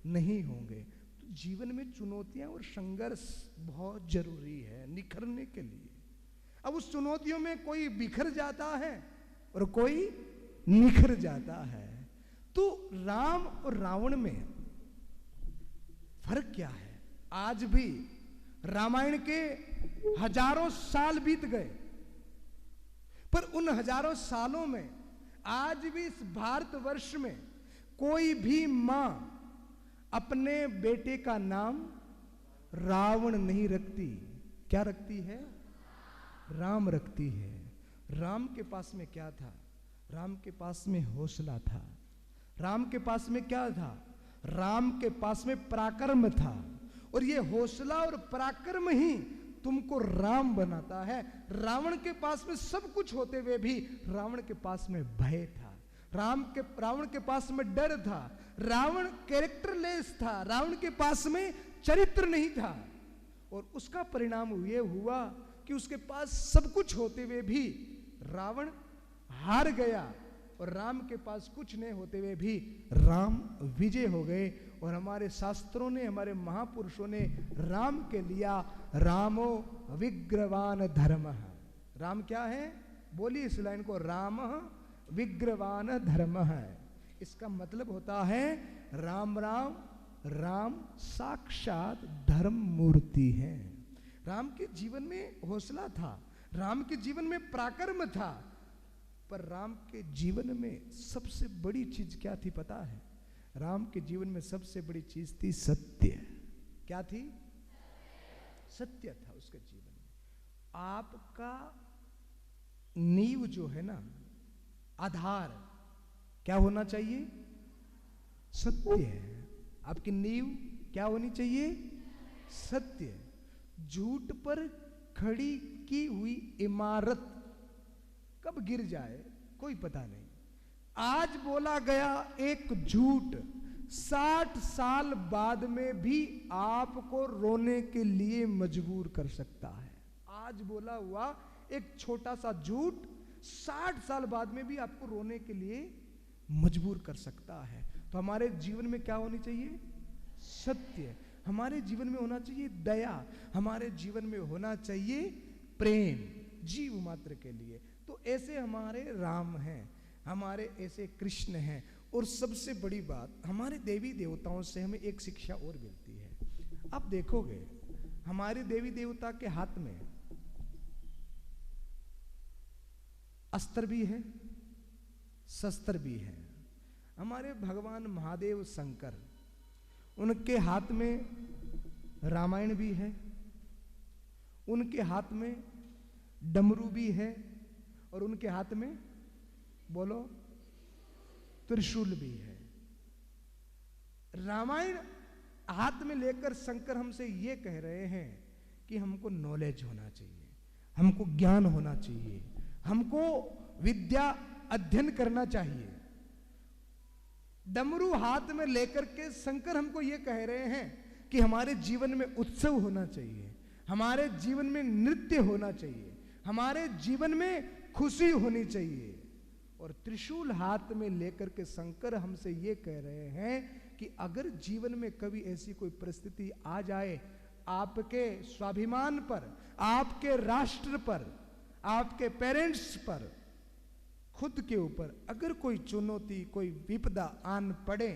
नहीं होंगे। तो जीवन में चुनौतियां और संघर्ष बहुत जरूरी है निखरने के लिए। अब उस चुनौतियों में कोई बिखर जाता है और कोई निखर जाता है। तो राम और रावण में फर्क क्या है? आज भी रामायण के हजारों साल बीत गए, पर उन हजारों सालों में आज भी इस भारतवर्ष में कोई भी मां अपने बेटे का नाम रावण नहीं रखती। क्या रखती है? राम रखती है। राम के पास में क्या था? राम के पास में हौसला था। राम के पास में क्या था? राम के पास में पराक्रम था। और ये हौसला और पराक्रम ही तुमको राम बनाता है। रावण के पास में सब कुछ होते हुए भी रावण के पास में भय था। रावण के पास में डर था। रावण कैरेक्टरलेस था। रावण के पास में चरित्र नहीं था। और उसका परिणाम ये हुआ कि उसके पास सब कुछ होते हुए भी रावण हार गया। और राम के पास कुछ नहीं होते हुए भी राम विजय हो गए। और हमारे शास्त्रों ने, हमारे महापुरुषों ने राम के लिया रामो विग्रवान धर्मः। राम क्या है? बोलिए इस लाइन को, राम विग्रवान धर्मः। इसका मतलब होता है राम राम राम साक्षात धर्म मूर्ति है। राम के जीवन में हौसला था, राम के जीवन में पराक्रम था, पर राम के जीवन में सबसे बड़ी चीज क्या थी पता है? राम के जीवन में सबसे बड़ी चीज थी सत्य। क्या थी? सत्य था उसके जीवन में। आपका नींव जो है ना, आधार क्या होना चाहिए? सत्य है। आपकी नींव क्या होनी चाहिए? सत्य। झूठ पर खड़ी की हुई इमारत कब गिर जाए कोई पता नहीं। आज बोला गया एक झूठ 60 साल बाद में भी आपको रोने के लिए मजबूर कर सकता है। आज बोला हुआ एक छोटा सा झूठ 60 साल बाद में भी आपको रोने के लिए मजबूर कर सकता है। तो हमारे जीवन में क्या होनी चाहिए? सत्य। हमारे जीवन में होना चाहिए दया। हमारे जीवन में होना चाहिए प्रेम, जीव मात्र के लिए। तो ऐसे हमारे राम हैं, हमारे ऐसे कृष्ण हैं। और सबसे बड़ी बात, हमारे देवी देवताओं से हमें एक शिक्षा और मिलती है। आप देखोगे हमारे देवी देवता के हाथ में अस्त्र भी है, शस्त्र भी है। हमारे भगवान महादेव शंकर, उनके हाथ में रामायण भी है, उनके हाथ में डमरू भी है, और उनके हाथ में बोलो त्रिशूल भी है। रामायण हाथ में लेकर शंकर हमसे ये कह रहे हैं कि हमको नॉलेज होना चाहिए, हमको ज्ञान होना चाहिए, हमको विद्या अध्ययन करना चाहिए। डमरू हाथ में लेकर के शंकर हमको ये कह रहे हैं कि हमारे जीवन में उत्सव होना चाहिए, हमारे जीवन में नृत्य होना चाहिए, हमारे जीवन में खुशी होनी चाहिए। और त्रिशूल हाथ में लेकर के शंकर हमसे ये कह रहे हैं कि अगर जीवन में कभी ऐसी कोई परिस्थिति आ जाए, आपके स्वाभिमान पर, आपके राष्ट्र पर, आपके पेरेंट्स पर, खुद के ऊपर अगर कोई चुनौती, कोई विपदा आन पड़े,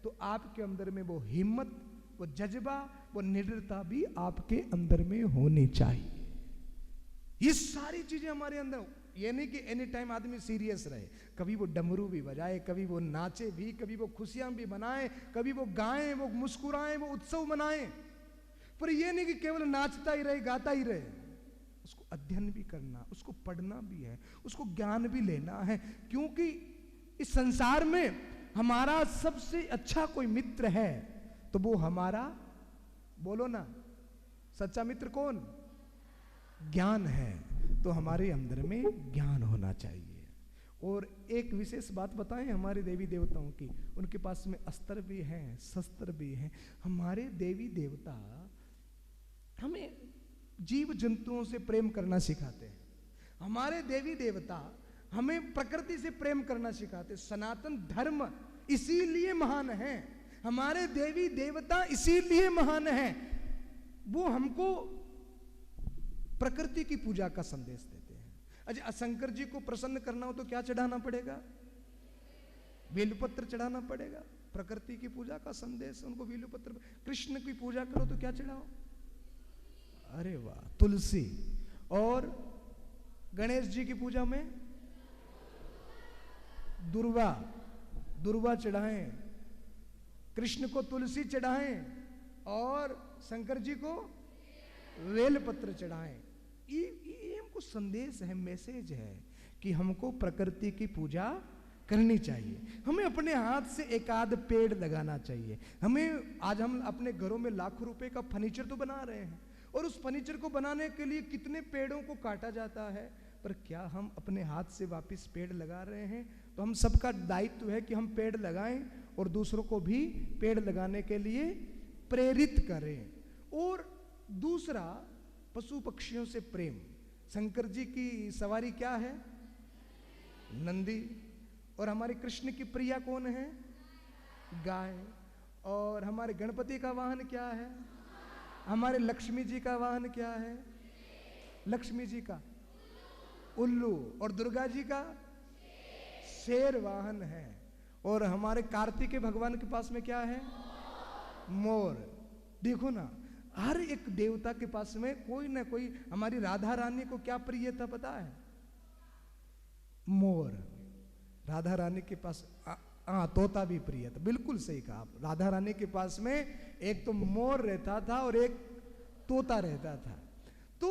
तो आपके अंदर में वो हिम्मत, वो जज्बा, वो निडरता भी आपके अंदर में होनी चाहिए। ये सारी चीजें हमारे अंदर, ये नहीं कि एनी टाइम आदमी सीरियस रहे। कभी वो डमरू भी बजाए, कभी वो नाचे भी, कभी वो खुशियां भी मनाए, कभी वो गाएं, वो मुस्कुराएं, वो उत्सव मनाएं। पर ये नहीं कि केवल नाचता ही रहे, गाता ही रहे। उसको अध्ययन भी करना, उसको पढ़ना भी है, उसको ज्ञान भी लेना है। क्योंकि इस संसार में हमारा सबसे अच्छा कोई मित्र है तो वो हमारा, बोलो ना, सच्चा मित्र कौन? ज्ञान है। तो हमारे अंदर में ज्ञान होना चाहिए। और एक विशेष बात बताएं हमारे देवी देवताओं की, उनके पास में अस्त्र भी हैं, शस्त्र भी हैं। हमारे देवी देवता हमें जीव जंतुओं से प्रेम करना सिखाते हैं। हमारे देवी देवता हमें प्रकृति से प्रेम करना सिखाते। सनातन धर्म इसीलिए महान है, हमारे देवी देवता इसीलिए महान है, वो हमको प्रकृति की पूजा का संदेश देते हैं। अच्छा, शंकर जी को प्रसन्न करना हो तो क्या चढ़ाना पड़ेगा? बेलपत्र चढ़ाना पड़ेगा। प्रकृति की पूजा का संदेश उनको बेलपत्र। कृष्ण की पूजा करो तो क्या चढ़ाओ? अरे वाह, तुलसी। और गणेश जी की पूजा में दुर्वा चढ़ाएं, कृष्ण को तुलसी चढ़ाएं और शंकर जी को बेलपत्र चढ़ाएं। ये हमको संदेश है, मैसेज है कि हमको प्रकृति की पूजा करनी चाहिए। हमें अपने हाथ से एक आध पेड़ लगाना चाहिए। आज हम अपने घरों में लाखों रुपए का फर्नीचर तो बना रहे हैं, और उस फर्नीचर को बनाने के लिए कितने पेड़ों को काटा जाता है, पर क्या हम अपने हाथ से वापस पेड़ लगा रहे हैं? तो हम सबका दायित्व है कि हम पेड़ लगाएं और दूसरों को भी पेड़ लगाने के लिए प्रेरित करें। और दूसरा, पशु पक्षियों से प्रेम। शंकर जी की सवारी क्या है? नंदी। और हमारे कृष्ण की प्रिया कौन है? गाय। और हमारे गणपति का वाहन क्या है? हमारे लक्ष्मी जी का वाहन क्या है? लक्ष्मी जी का उल्लू। और दुर्गा जी का शेर वाहन है। और हमारे कार्तिकेय भगवान के पास में क्या है? मोर। देखो ना, हर एक देवता के पास में कोई ना कोई। हमारी राधा रानी को क्या प्रिय था पता है? मोर। राधा रानी के पास तोता भी प्रिय था। बिल्कुल सही कहा आप। राधा रानी के पास में एक तो मोर रहता था और एक तोता रहता था। तो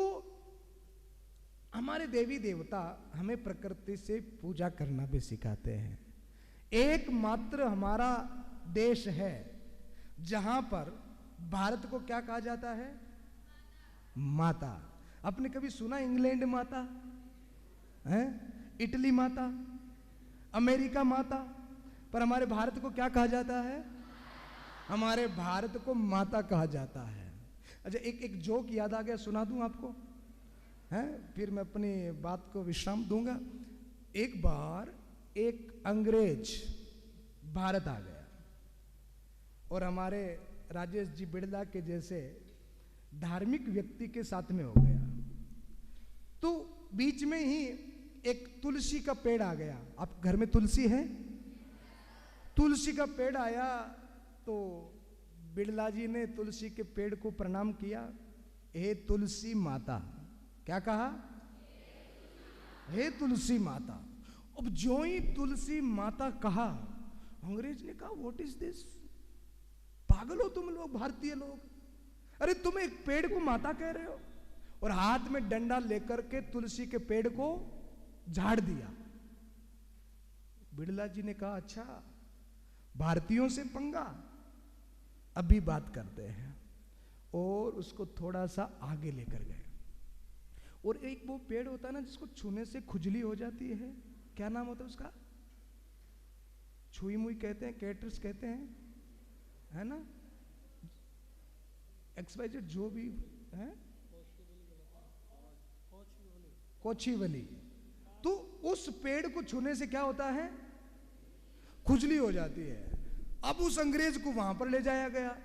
हमारे देवी देवता हमें प्रकृति से पूजा करना भी सिखाते हैं। एकमात्र हमारा देश है जहां पर भारत को क्या कहा जाता है? माता। आपने कभी सुना इंग्लैंड माता है, इटली माता, अमेरिका माता? पर हमारे भारत को क्या कहा जाता है? हमारे भारत को माता कहा जाता है। अच्छा, एक जोक याद आ गया, सुना दूं आपको? हैं, फिर मैं अपनी बात को विश्राम दूंगा। एक बार एक अंग्रेज भारत आ गया और हमारे राजेश जी बिड़ला के जैसे धार्मिक व्यक्ति के साथ में हो गया। तो बीच में ही एक तुलसी का पेड़ आ गया। आप घर में तुलसी है? तुलसी का पेड़ आया तो बिड़ला जी ने तुलसी के पेड़ को प्रणाम किया। हे तुलसी माता। क्या कहा? हे तुलसी माता। अब जो ही तुलसी माता कहा, अंग्रेज ने कहा व्हाट इज दिस? पागल हो तुम लोग, भारतीय लोग? अरे तुम एक पेड़ को माता कह रहे हो? और हाथ में डंडा लेकर के तुलसी के पेड़ को झाड़ दिया। बिड़ला जी ने कहा अच्छा, भारतीयों से पंगा, अभी बात करते हैं। और उसको थोड़ा सा आगे लेकर गए। और एक वो पेड़ होता है ना जिसको छूने से खुजली हो जाती है, क्या नाम होता है उसका? छुई मुई कहते हैं, कैटर्स कहते हैं, है ना? एक्सवाइजेड जो भी है, कोचीवली। तो उस पेड़ को छूने से क्या होता है? खुजली हो जाती है। अब उस अंग्रेज को वहां पर ले जाया गया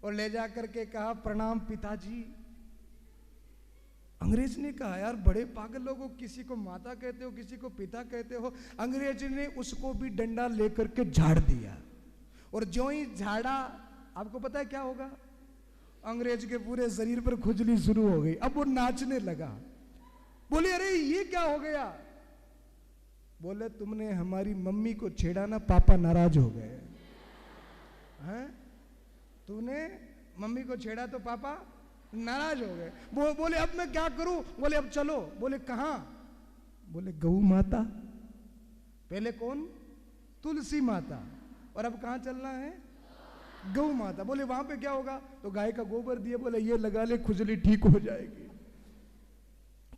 और ले जा करके कहा प्रणाम पिताजी। अंग्रेज ने कहा यार बड़े पागल लोग हो, किसी को माता कहते हो, किसी को पिता कहते हो। अंग्रेज ने उसको भी डंडा लेकर के झाड़ दिया। और जो ही झाड़ा, आपको पता है क्या होगा? अंग्रेज के पूरे शरीर पर खुजली शुरू हो गई। अब वो नाचने लगा। बोले अरे ये क्या हो गया? बोले तुमने हमारी मम्मी को छेड़ा ना, पापा नाराज हो गए हैं। तूने मम्मी को छेड़ा तो पापा नाराज हो गए। बोले अब मैं क्या करूं? बोले अब चलो। बोले कहां? बोले गौ माता। पहले कौन? तुलसी माता। और अब कहां चलना है? गौ माता। बोले वहां पे क्या होगा? तो गाय का गोबर दिया, बोले ये लगा ले, खुजली ठीक हो जाएगी।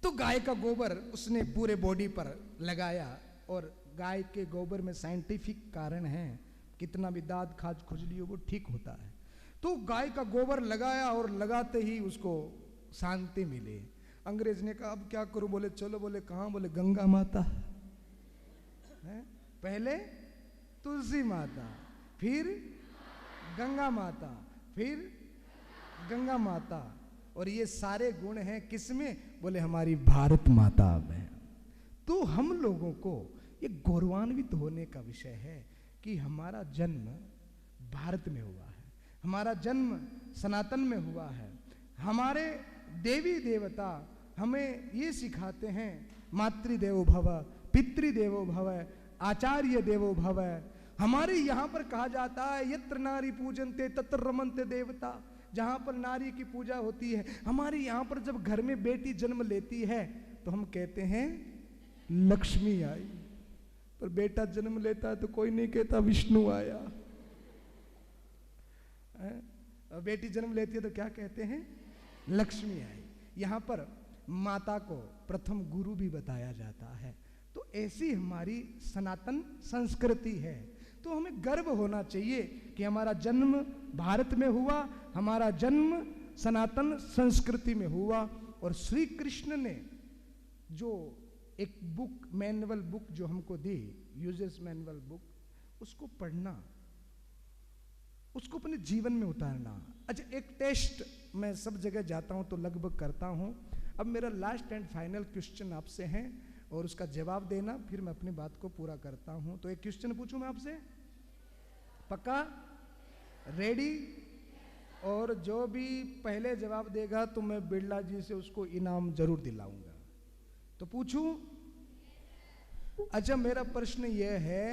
तो गाय का गोबर उसने पूरे बॉडी पर लगाया और गाय के गोबर में साइंटिफिक कारण है, कितना भी दाद खाज खुजली हो वो ठीक होता है। तो गाय का गोबर लगाया और लगाते ही उसको शांति मिली। अंग्रेज ने कहा अब क्या करूं? बोले चलो। बोले कहाँ? बोले गंगा माता है। पहले तुलसी माता, फिर गंगा माता, फिर गंगा माता, और ये सारे गुण हैं किसमें? बोले हमारी भारत माता में। तो हम लोगों को ये गौरवान्वित होने का विषय है कि हमारा जन्म भारत में हुआ है, हमारा जन्म सनातन में हुआ है। हमारे देवी देवता हमें ये सिखाते हैं, मातृदेवो भव, पितृदेवो भव, आचार्य देवो भव। हमारे यहाँ पर कहा जाता है यत्र नारी पूजनते तत्र रमन्ते देवता, जहाँ पर नारी की पूजा होती है। हमारे यहाँ पर जब घर में बेटी जन्म लेती है तो हम कहते हैं लक्ष्मी आई, पर बेटा जन्म लेता है तो कोई नहीं कहता विष्णु आया। बेटी जन्म लेती है तो क्या कहते हैं? लक्ष्मी आई। यहाँ पर माता को प्रथम गुरु भी बताया जाता है। तो ऐसी हमारी सनातन संस्कृति है। तो हमें गर्व होना चाहिए कि हमारा जन्म भारत में हुआ, हमारा जन्म सनातन संस्कृति में हुआ। और श्री कृष्ण ने जो एक बुक, मैनुअल बुक जो हमको दी, यूजर्स मैनुअल बुक, उसको पढ़ना, उसको अपने जीवन में उतारना। अच्छा, एक टेस्ट मैं सब जगह जाता हूं तो लगभग करता हूं। अब मेरा लास्ट एंड फाइनल क्वेश्चन आपसे है और उसका जवाब देना, फिर मैं अपनी बात को पूरा करता हूं। तो एक क्वेश्चन पूछूं मैं आपसे, पक्का? रेडी? और जो भी पहले जवाब देगा तो मैं बिरला जी से उसको इनाम जरूर दिलाऊंगा। तो पूछूं? अच्छा, मेरा प्रश्न यह है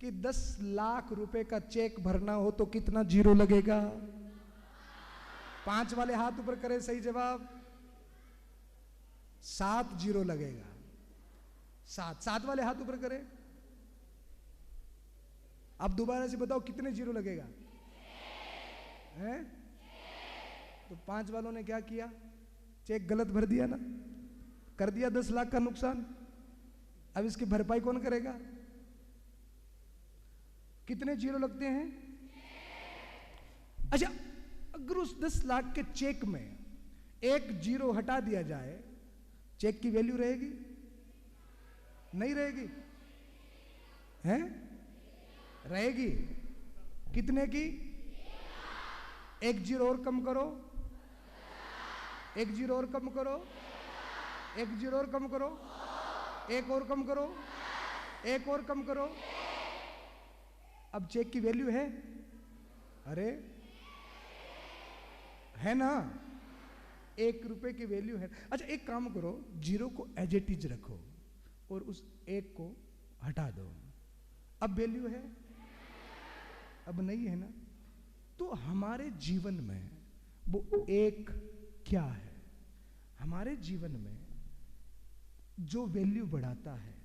कि 10 लाख रुपए का चेक भरना हो तो कितना जीरो लगेगा? 5 वाले हाथ ऊपर करें, सही जवाब। 7 जीरो लगेगा। 7 वाले हाथ ऊपर करें। अब दोबारा से बताओ कितने जीरो लगेगा? हैं? तो 5 वालों ने क्या किया? चेक गलत भर दिया ना, कर दिया 10 लाख का नुकसान। अब इसकी भरपाई कौन करेगा? कितने जीरो लगते हैं? अच्छा, अगर उस 10 लाख के चेक में एक जीरो हटा दिया जाए, चेक की वैल्यू रहेगी? नहीं रहेगी? हैं? रहेगी। कितने की? एक जीरो और कम करो, एक जीरो और कम करो, एक जीरो और कम करो, एक और कम करो, एक और कम करो। अब चेक की वैल्यू है? अरे है ना, 1 रुपए की वैल्यू है। अच्छा, एक काम करो, जीरो को एज इट इज रखो और उस 1 को हटा दो। अब वैल्यू है? अब नहीं है ना। तो हमारे जीवन में वो 1 क्या है? हमारे जीवन में जो वैल्यू बढ़ाता है,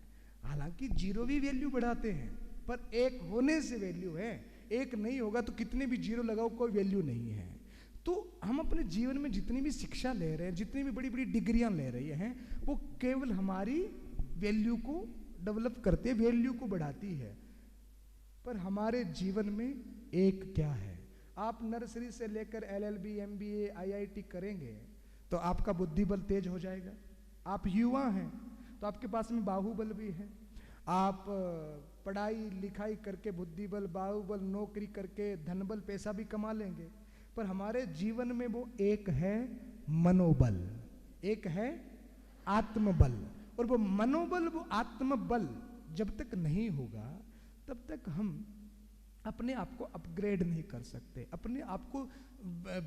हालांकि जीरो भी वैल्यू बढ़ाते हैं, पर 1 होने से वैल्यू है। 1 नहीं होगा तो कितने भी जीरो लगाओ कोई वैल्यू नहीं है। तो हम अपने जीवन में जितनी भी शिक्षा ले रहे हैं, जितनी भी बड़ी बड़ी डिग्रियां ले रही हैं, वो केवल हमारी वैल्यू को डेवलप करते, वैल्यू को बढ़ाती है। पर हमारे जीवन में 1 क्या है? आप नर्सरी से लेकर LLB, MBA, IIT करेंगे तो आपका बुद्धि बल तेज हो जाएगा। आप युवा हैं तो आपके पास में बाहुबल भी है। आप पढ़ाई लिखाई करके बुद्धि बल, बाहुबल, नौकरी करके धन बल, पैसा भी कमा लेंगे। पर हमारे जीवन में वो 1 है मनोबल, 1 है आत्मबल। और वो मनोबल, वो आत्मबल जब तक नहीं होगा तब तक हम अपने आप को अपग्रेड नहीं कर सकते, अपने आप को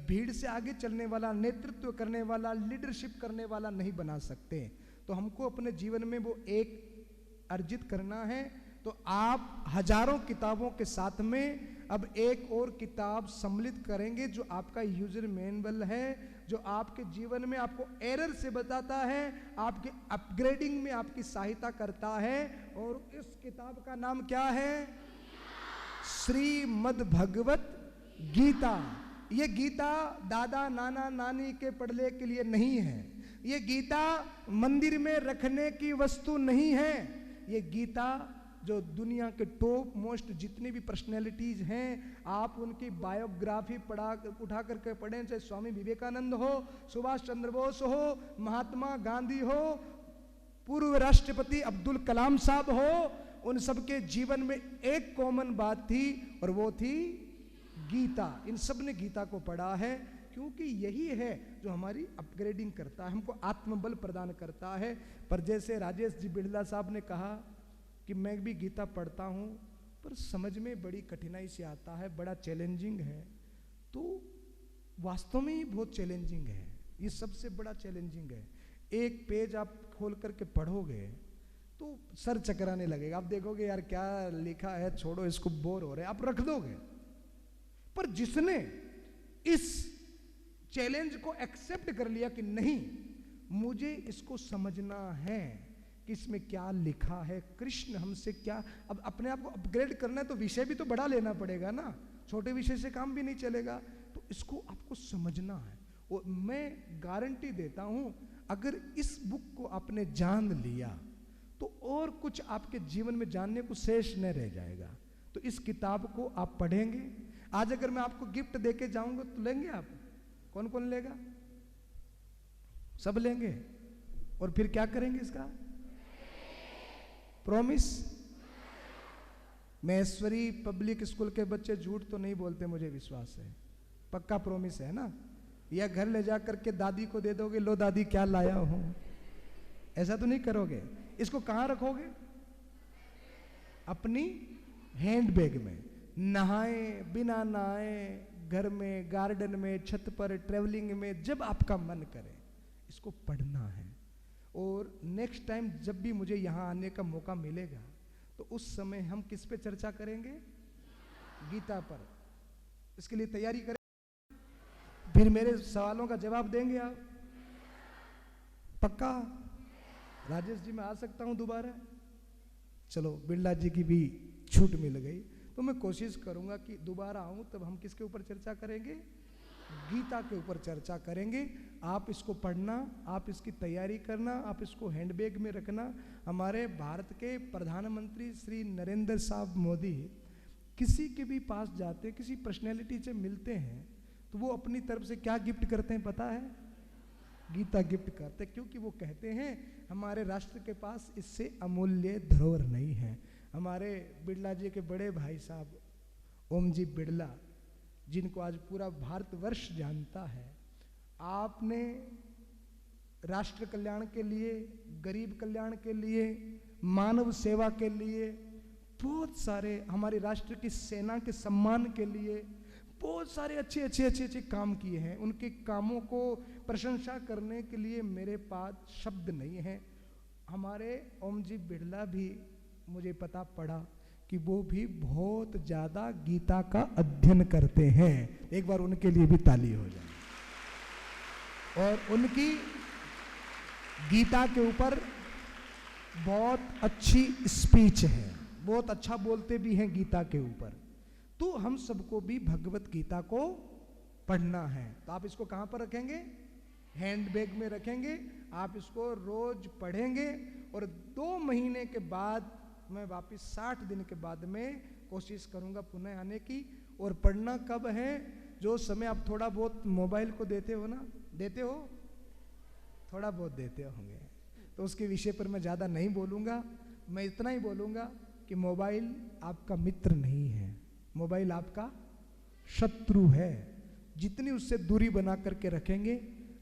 भीड़ से आगे चलने वाला, नेतृत्व करने वाला, लीडरशिप करने वाला नहीं बना सकते। तो हमको अपने जीवन में वो 1 अर्जित करना है। तो आप हजारों किताबों के साथ में अब एक और किताब सम्मिलित करेंगे जो आपका यूजर मैनुअल है, जो आपके जीवन में आपको एरर से बताता है, आपके अपग्रेडिंग में आपकी सहायता करता है। और इस किताब का नाम क्या है? श्रीमद् भगवत गीता। ये गीता दादा नाना नानी के पढ़ने के लिए नहीं है, ये गीता मंदिर में रखने की वस्तु नहीं है, ये गीता जो दुनिया के टॉप मोस्ट जितनी भी पर्सनैलिटीज हैं, आप उनकी बायोग्राफी उठा करके पढ़ें, चाहे स्वामी विवेकानंद हो, सुभाष चंद्र बोस हो, महात्मा गांधी हो, पूर्व राष्ट्रपति अब्दुल कलाम साहब हो, उन सबके जीवन में एक कॉमन बात थी और वो थी गीता। इन सब ने गीता को पढ़ा है, क्योंकि यही है जो हमारी अपग्रेडिंग करता है, हमको आत्मबल प्रदान करता है। पर जैसे राजेश जी बिड़ला साहब ने कहा कि मैं भी गीता पढ़ता हूँ पर समझ में बड़ी कठिनाई से आता है, बड़ा चैलेंजिंग है, तो वास्तव में ही बहुत चैलेंजिंग है, ये सबसे बड़ा चैलेंजिंग है। एक पेज आप खोल करके पढ़ोगे तो सर चकराने लगेगा, आप देखोगे यार क्या लिखा है, छोड़ो इसको, बोर हो रहे, आप रख दोगे। पर जिसने इस चैलेंज को एक्सेप्ट कर लिया कि नहीं, मुझे इसको समझना है कि इसमें क्या लिखा है, कृष्ण हमसे क्या, अब अपने आप को अपग्रेड करना है तो विषय भी तो बढ़ा लेना पड़ेगा ना, छोटे विषय से काम भी नहीं चलेगा, तो इसको आपको समझना है। और मैं गारंटी देता हूं, अगर इस बुक को आपने जान लिया तो और कुछ आपके जीवन में जानने को शेष न रह जाएगा। तो इस किताब को आप पढ़ेंगे। आज अगर मैं आपको गिफ्ट देके जाऊंगा तो लेंगे आप? कौन कौन लेगा? सब लेंगे। और फिर क्या करेंगे इसका? प्रॉमिस? महेश्वरी पब्लिक स्कूल के बच्चे झूठ तो नहीं बोलते, मुझे विश्वास है, पक्का प्रॉमिस है ना? या घर ले जा करके दादी को दे दोगे, लो दादी क्या लाया हूं, ऐसा तो नहीं करोगे? इसको कहां रखोगे? अपनी हैंड बैग में। नहाए बिना नहाए, घर में, गार्डन में, छत पर, ट्रेवलिंग में, जब आपका मन करे इसको पढ़ना है। और नेक्स्ट टाइम जब भी मुझे यहाँ आने का मौका मिलेगा तो उस समय हम किस पे चर्चा करेंगे? गीता पर। इसके लिए तैयारी करें, फिर मेरे सवालों का जवाब देंगे आप? पक्का? राजेश जी मैं आ सकता हूं दोबारा? चलो, बिरला जी की भी छूट मिल गई, तो मैं कोशिश करूंगा कि दोबारा आऊं, तब हम किसके ऊपर चर्चा करेंगे? गीता के ऊपर चर्चा करेंगे। आप इसको पढ़ना, आप इसकी तैयारी करना, आप इसको हैंडबैग में रखना। हमारे भारत के प्रधानमंत्री श्री नरेंद्र साहब मोदी किसी के भी पास जाते, किसी पर्सनैलिटी से मिलते हैं, तो वो अपनी तरफ से क्या गिफ्ट करते हैं पता है? गीता गिफ्ट करते, क्योंकि वो कहते हैं हमारे राष्ट्र के पास इससे अमूल्य धरोहर नहीं है। हमारे बिड़ला जी के बड़े भाई साहब ओम जी बिड़ला, जिनको आज पूरा भारतवर्ष जानता है, आपने राष्ट्र कल्याण के लिए, गरीब कल्याण के लिए, मानव सेवा के लिए, बहुत सारे हमारे राष्ट्र की सेना के सम्मान के लिए बहुत सारे अच्छे काम किए हैं। उनके कामों को प्रशंसा करने के लिए मेरे पास शब्द नहीं है। हमारे ओम जी बिड़ला भी, मुझे पता पड़ा कि वो भी बहुत ज़्यादा गीता का अध्ययन करते हैं। एक बार उनके लिए भी ताली हो जाए। और उनकी गीता के ऊपर बहुत अच्छी स्पीच है, बहुत अच्छा बोलते भी हैं गीता के ऊपर। तो हम सबको भी भगवत गीता को पढ़ना है। तो आप इसको कहाँ पर रखेंगे? हैंडबैग में रखेंगे। आप इसको रोज पढ़ेंगे और 2 महीने के बाद मैं वापस 60 दिन के बाद में कोशिश करूंगा पुनः आने की। और पढ़ना कब है? जो समय आप थोड़ा बहुत मोबाइल को देते हो ना, देते हो, थोड़ा बहुत देते होंगे, तो उसके विषय पर मैं ज़्यादा नहीं बोलूँगा। मैं इतना ही बोलूँगा कि मोबाइल आपका मित्र नहीं है, मोबाइल आपका शत्रु है। जितनी उससे दूरी बना करके रखेंगे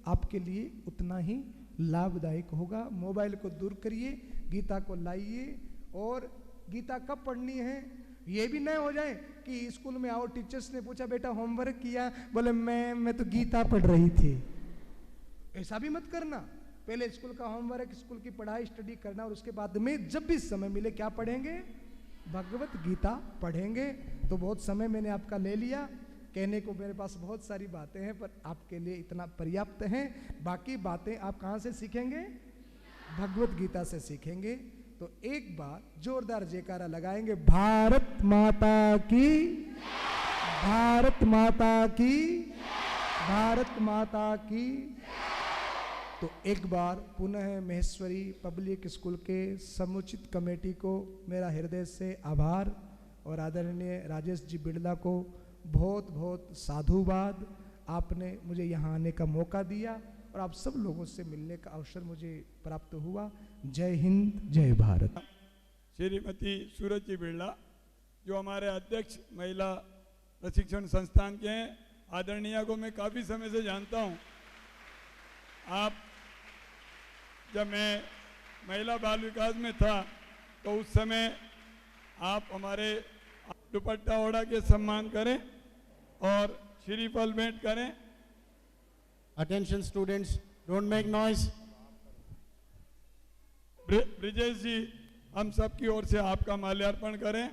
आपके लिए उतना ही लाभदायक होगा। मोबाइल को दूर करिए, गीता को लाइए। और गीता कब पढ़नी है? ये भी नहीं हो जाए कि स्कूल में आओ, टीचर्स ने पूछा बेटा होमवर्क किया, बोले मैं तो गीता पढ़ रही थी। ऐसा भी मत करना। पहले स्कूल का होमवर्क, स्कूल की पढ़ाई, स्टडी करना, और उसके बाद में जब भी समय मिले क्या पढ़ेंगे? भगवत गीता पढ़ेंगे। तो बहुत समय मैंने आपका ले लिया, कहने को मेरे पास बहुत सारी बातें हैं, पर आपके लिए इतना पर्याप्त है। बाकी बातें आप कहाँ से सीखेंगे? भगवत गीता से सीखेंगे। तो एक बार जोरदार जयकारा लगाएंगे, भारत माता की, भारत माता की, भारत माता की। तो एक बार पुनः महेश्वरी पब्लिक स्कूल के समुचित कमेटी को मेरा हृदय से आभार और आदरणीय राजेश जी बिड़ला को बहुत बहुत साधुवाद। आपने मुझे यहाँ आने का मौका दिया और आप सब लोगों से मिलने का अवसर मुझे प्राप्त हुआ। जय हिंद, जय भारत। श्रीमती सूरज जी बिड़ला जो हमारे अध्यक्ष महिला प्रशिक्षण संस्थान के हैं, आदरणीय को मैं काफ़ी समय से जानता हूँ। आप जब मैं महिला बाल विकास में था तो उस समय आप हमारे दुपट्टा ओढ़ा के सम्मान करें और श्रीफल भेंट करें। Attention students, don't make noise. Brijesh जी हम सब की ओर से आपका माल्यार्पण करें।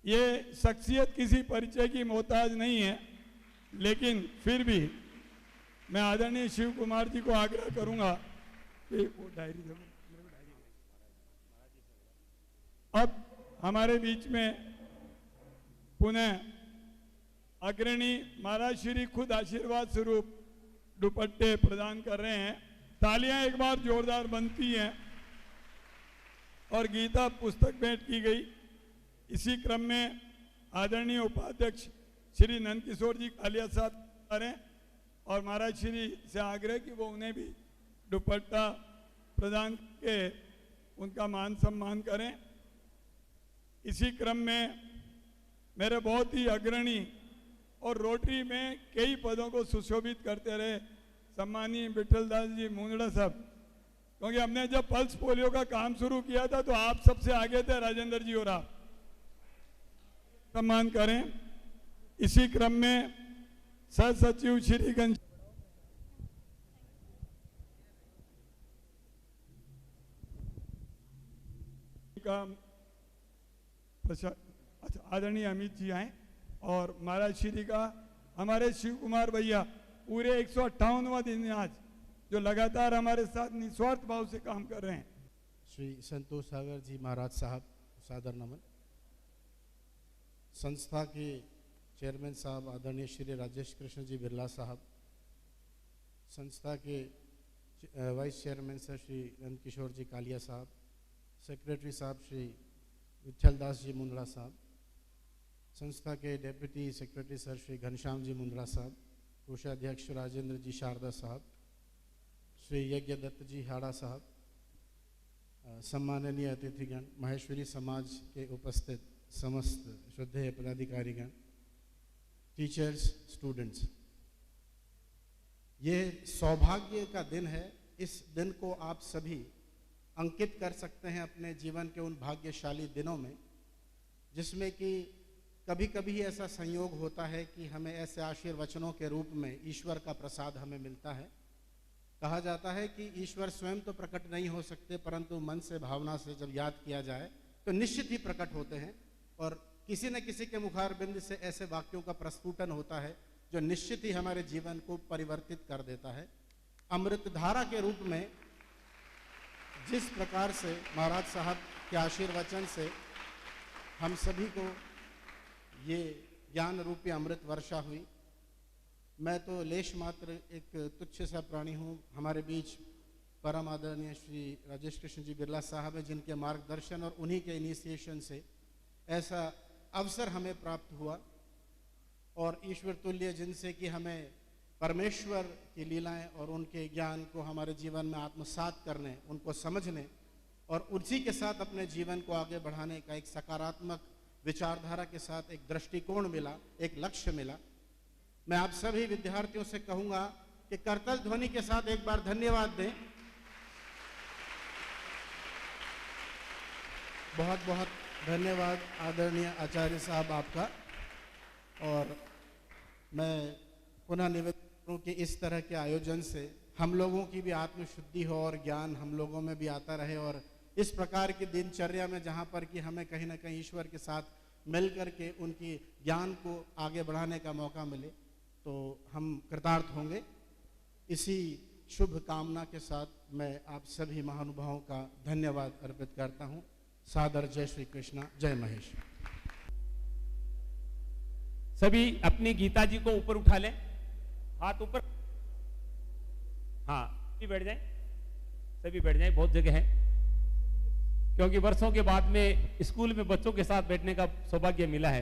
ये शख्सियत किसी परिचय की मोहताज नहीं है, लेकिन फिर भी मैं आदरणीय शिव कुमार जी को आग्रह करूंगा कि वो डायरी दे। अब हमारे बीच में पुनः अग्रणी महाराज श्री खुद आशीर्वाद स्वरूप दुपट्टे प्रदान कर रहे हैं। तालियां एक बार जोरदार बनती हैं और गीता पुस्तक भेंट की गई। इसी क्रम में आदरणीय उपाध्यक्ष श्री नंदकिशोर जी कालिया साहब आ रहे हैं और महाराज श्री से आग्रह कि वो उन्हें भी दुपट्टा प्रदान के उनका मान सम्मान करें। इसी क्रम में मेरे बहुत ही अग्रणी और रोटरी में कई पदों को सुशोभित करते रहे सम्मानीय विठल दास जी मुंदड़ा साहब, क्योंकि हमने जब पल्स पोलियो का काम शुरू किया था तो आप सबसे आगे थे राजेंद्र जी और आप सम्मान करें। इसी क्रम में सह सचिव श्री गंज का अच्छा आदरणीय अमित जी आए और महाराज श्री का हमारे शिव कुमार भैया पूरे 158वां दिन है आज, जो लगातार हमारे साथ निस्वार्थ भाव से काम कर रहे हैं। श्री संतोष सागर जी महाराज साहब सादर नमन। संस्था के चेयरमैन साहब आदरणीय श्री राजेश कृष्ण जी बिरला साहब, संस्था के vice chairman sir Shri Nandkishor ji Kalia साहब, सेक्रेटरी साहब श्री विठल दास जी मुंदड़ा साहब, संस्था के deputy secretary sir Shri Ghanshyam ji Mundra साहब, कोषाध्यक्ष राजेंद्र जी शारदा साहब, श्री यज्ञ दत्त जी हाड़ा साहब, सम्माननीय अतिथिगण, महेश्वरी समाज के उपस्थित समस्त श्रद्धेय पदाधिकारीगण, टीचर्स, स्टूडेंट्स, ये सौभाग्य का दिन है। इस दिन को आप सभी अंकित कर सकते हैं अपने जीवन के उन भाग्यशाली दिनों में, जिसमें कि कभी कभी ऐसा संयोग होता है कि हमें ऐसे आशीर्वचनों के रूप में ईश्वर का प्रसाद हमें मिलता है। कहा जाता है कि ईश्वर स्वयं तो प्रकट नहीं हो सकते, परंतु मन से भावना से जब याद किया जाए तो निश्चित ही प्रकट होते हैं और किसी न किसी के मुखारबिंद से ऐसे वाक्यों का प्रस्फुटन होता है जो निश्चित ही हमारे जीवन को परिवर्तित कर देता है। अमृत धारा के रूप में जिस प्रकार से महाराज साहब के आशीर्वचन से हम सभी को ये ज्ञान रूपी अमृत वर्षा हुई। मैं तो लेश मात्र एक तुच्छ सा प्राणी हूँ। हमारे बीच परम आदरणीय श्री राजेश कृष्ण जी बिरला साहब हैं, जिनके मार्गदर्शन और उन्हीं के इनिशिएशन से ऐसा अवसर हमें प्राप्त हुआ और ईश्वर तुल्य जिनसे कि हमें परमेश्वर की लीलाएं और उनके ज्ञान को हमारे जीवन में आत्मसात करने, उनको समझने और उसी के साथ अपने जीवन को आगे बढ़ाने का एक सकारात्मक विचारधारा के साथ एक दृष्टिकोण मिला, एक लक्ष्य मिला। मैं आप सभी विद्यार्थियों से कहूंगा कि करतल ध्वनि के साथ एक बार धन्यवाद दें। बहुत बहुत धन्यवाद आदरणीय आचार्य साहब आपका। और मैं पुनः निवेदन करूं कि इस तरह के आयोजन से हम लोगों की भी आत्मशुद्धि हो और ज्ञान हम लोगों में भी आता रहे और इस प्रकार की दिनचर्या में जहाँ पर कि हमें कहीं ना कहीं ईश्वर के साथ मिल करके उनकी ज्ञान को आगे बढ़ाने का मौका मिले तो हम कृतार्थ होंगे। इसी शुभ कामना के साथ मैं आप सभी महानुभावों का धन्यवाद अर्पित करता हूँ। सादर जय श्री कृष्णा, जय महेश। सभी अपनी गीता जी को ऊपर उठा लें। हाथ ऊपर, हाँ सभी बैठ जाएं, सभी बैठ जाएं, बहुत जगह है, क्योंकि वर्षों के बाद में स्कूल में बच्चों के साथ बैठने का सौभाग्य मिला है,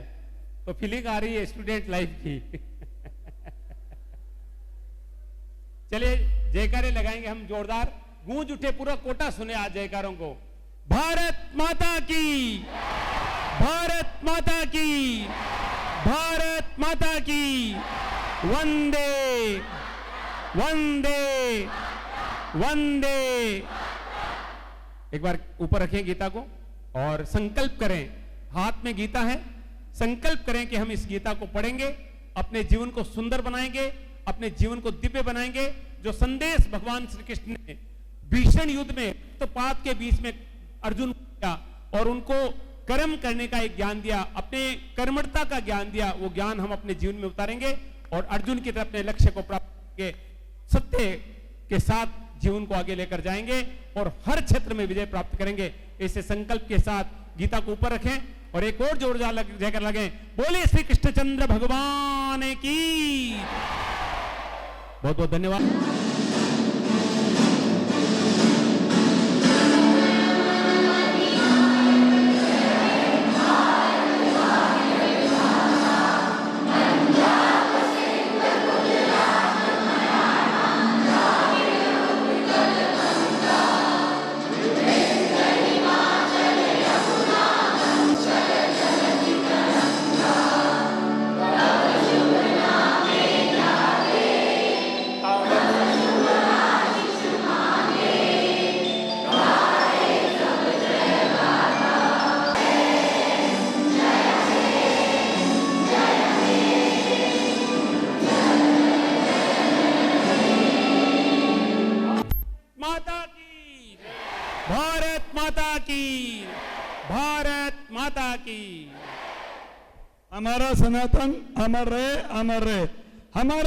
तो फीलिंग आ रही है स्टूडेंट लाइफ की। चलिए जयकारे लगाएंगे हम जोरदार, गूंज उठे, पूरा कोटा सुने आज जयकारों को। भारत माता की, भारत माता की, भारत माता की, वंदे वंदे वंदे। एक बार ऊपर रखें गीता को और संकल्प करें, हाथ में गीता है, संकल्प करें कि हम इस गीता को पढ़ेंगे, अपने जीवन को सुंदर बनाएंगे, अपने जीवन को दिव्य बनाएंगे। जो संदेश भगवान श्री कृष्ण ने भीषण युद्ध में रक्तपात के बीच में अर्जुन को दिया और उनको कर्म करने का एक ज्ञान दिया, अपने कर्मठता का ज्ञान दिया, वो ज्ञान हम अपने जीवन में उतारेंगे और अर्जुन की तरह अपने लक्ष्य को प्राप्त करेंगे, सत्य के साथ जीवन को आगे लेकर जाएंगे और हर क्षेत्र में विजय प्राप्त करेंगे। ऐसे संकल्प के साथ गीता को ऊपर रखें और एक और जोरदार जयकार लगें, बोले श्री कृष्णचंद्र भगवान की। बहुत बहुत धन्यवाद। भारत माता की, भारत माता की। हमारा सनातन अमर रहे, अमर रहे। हमारा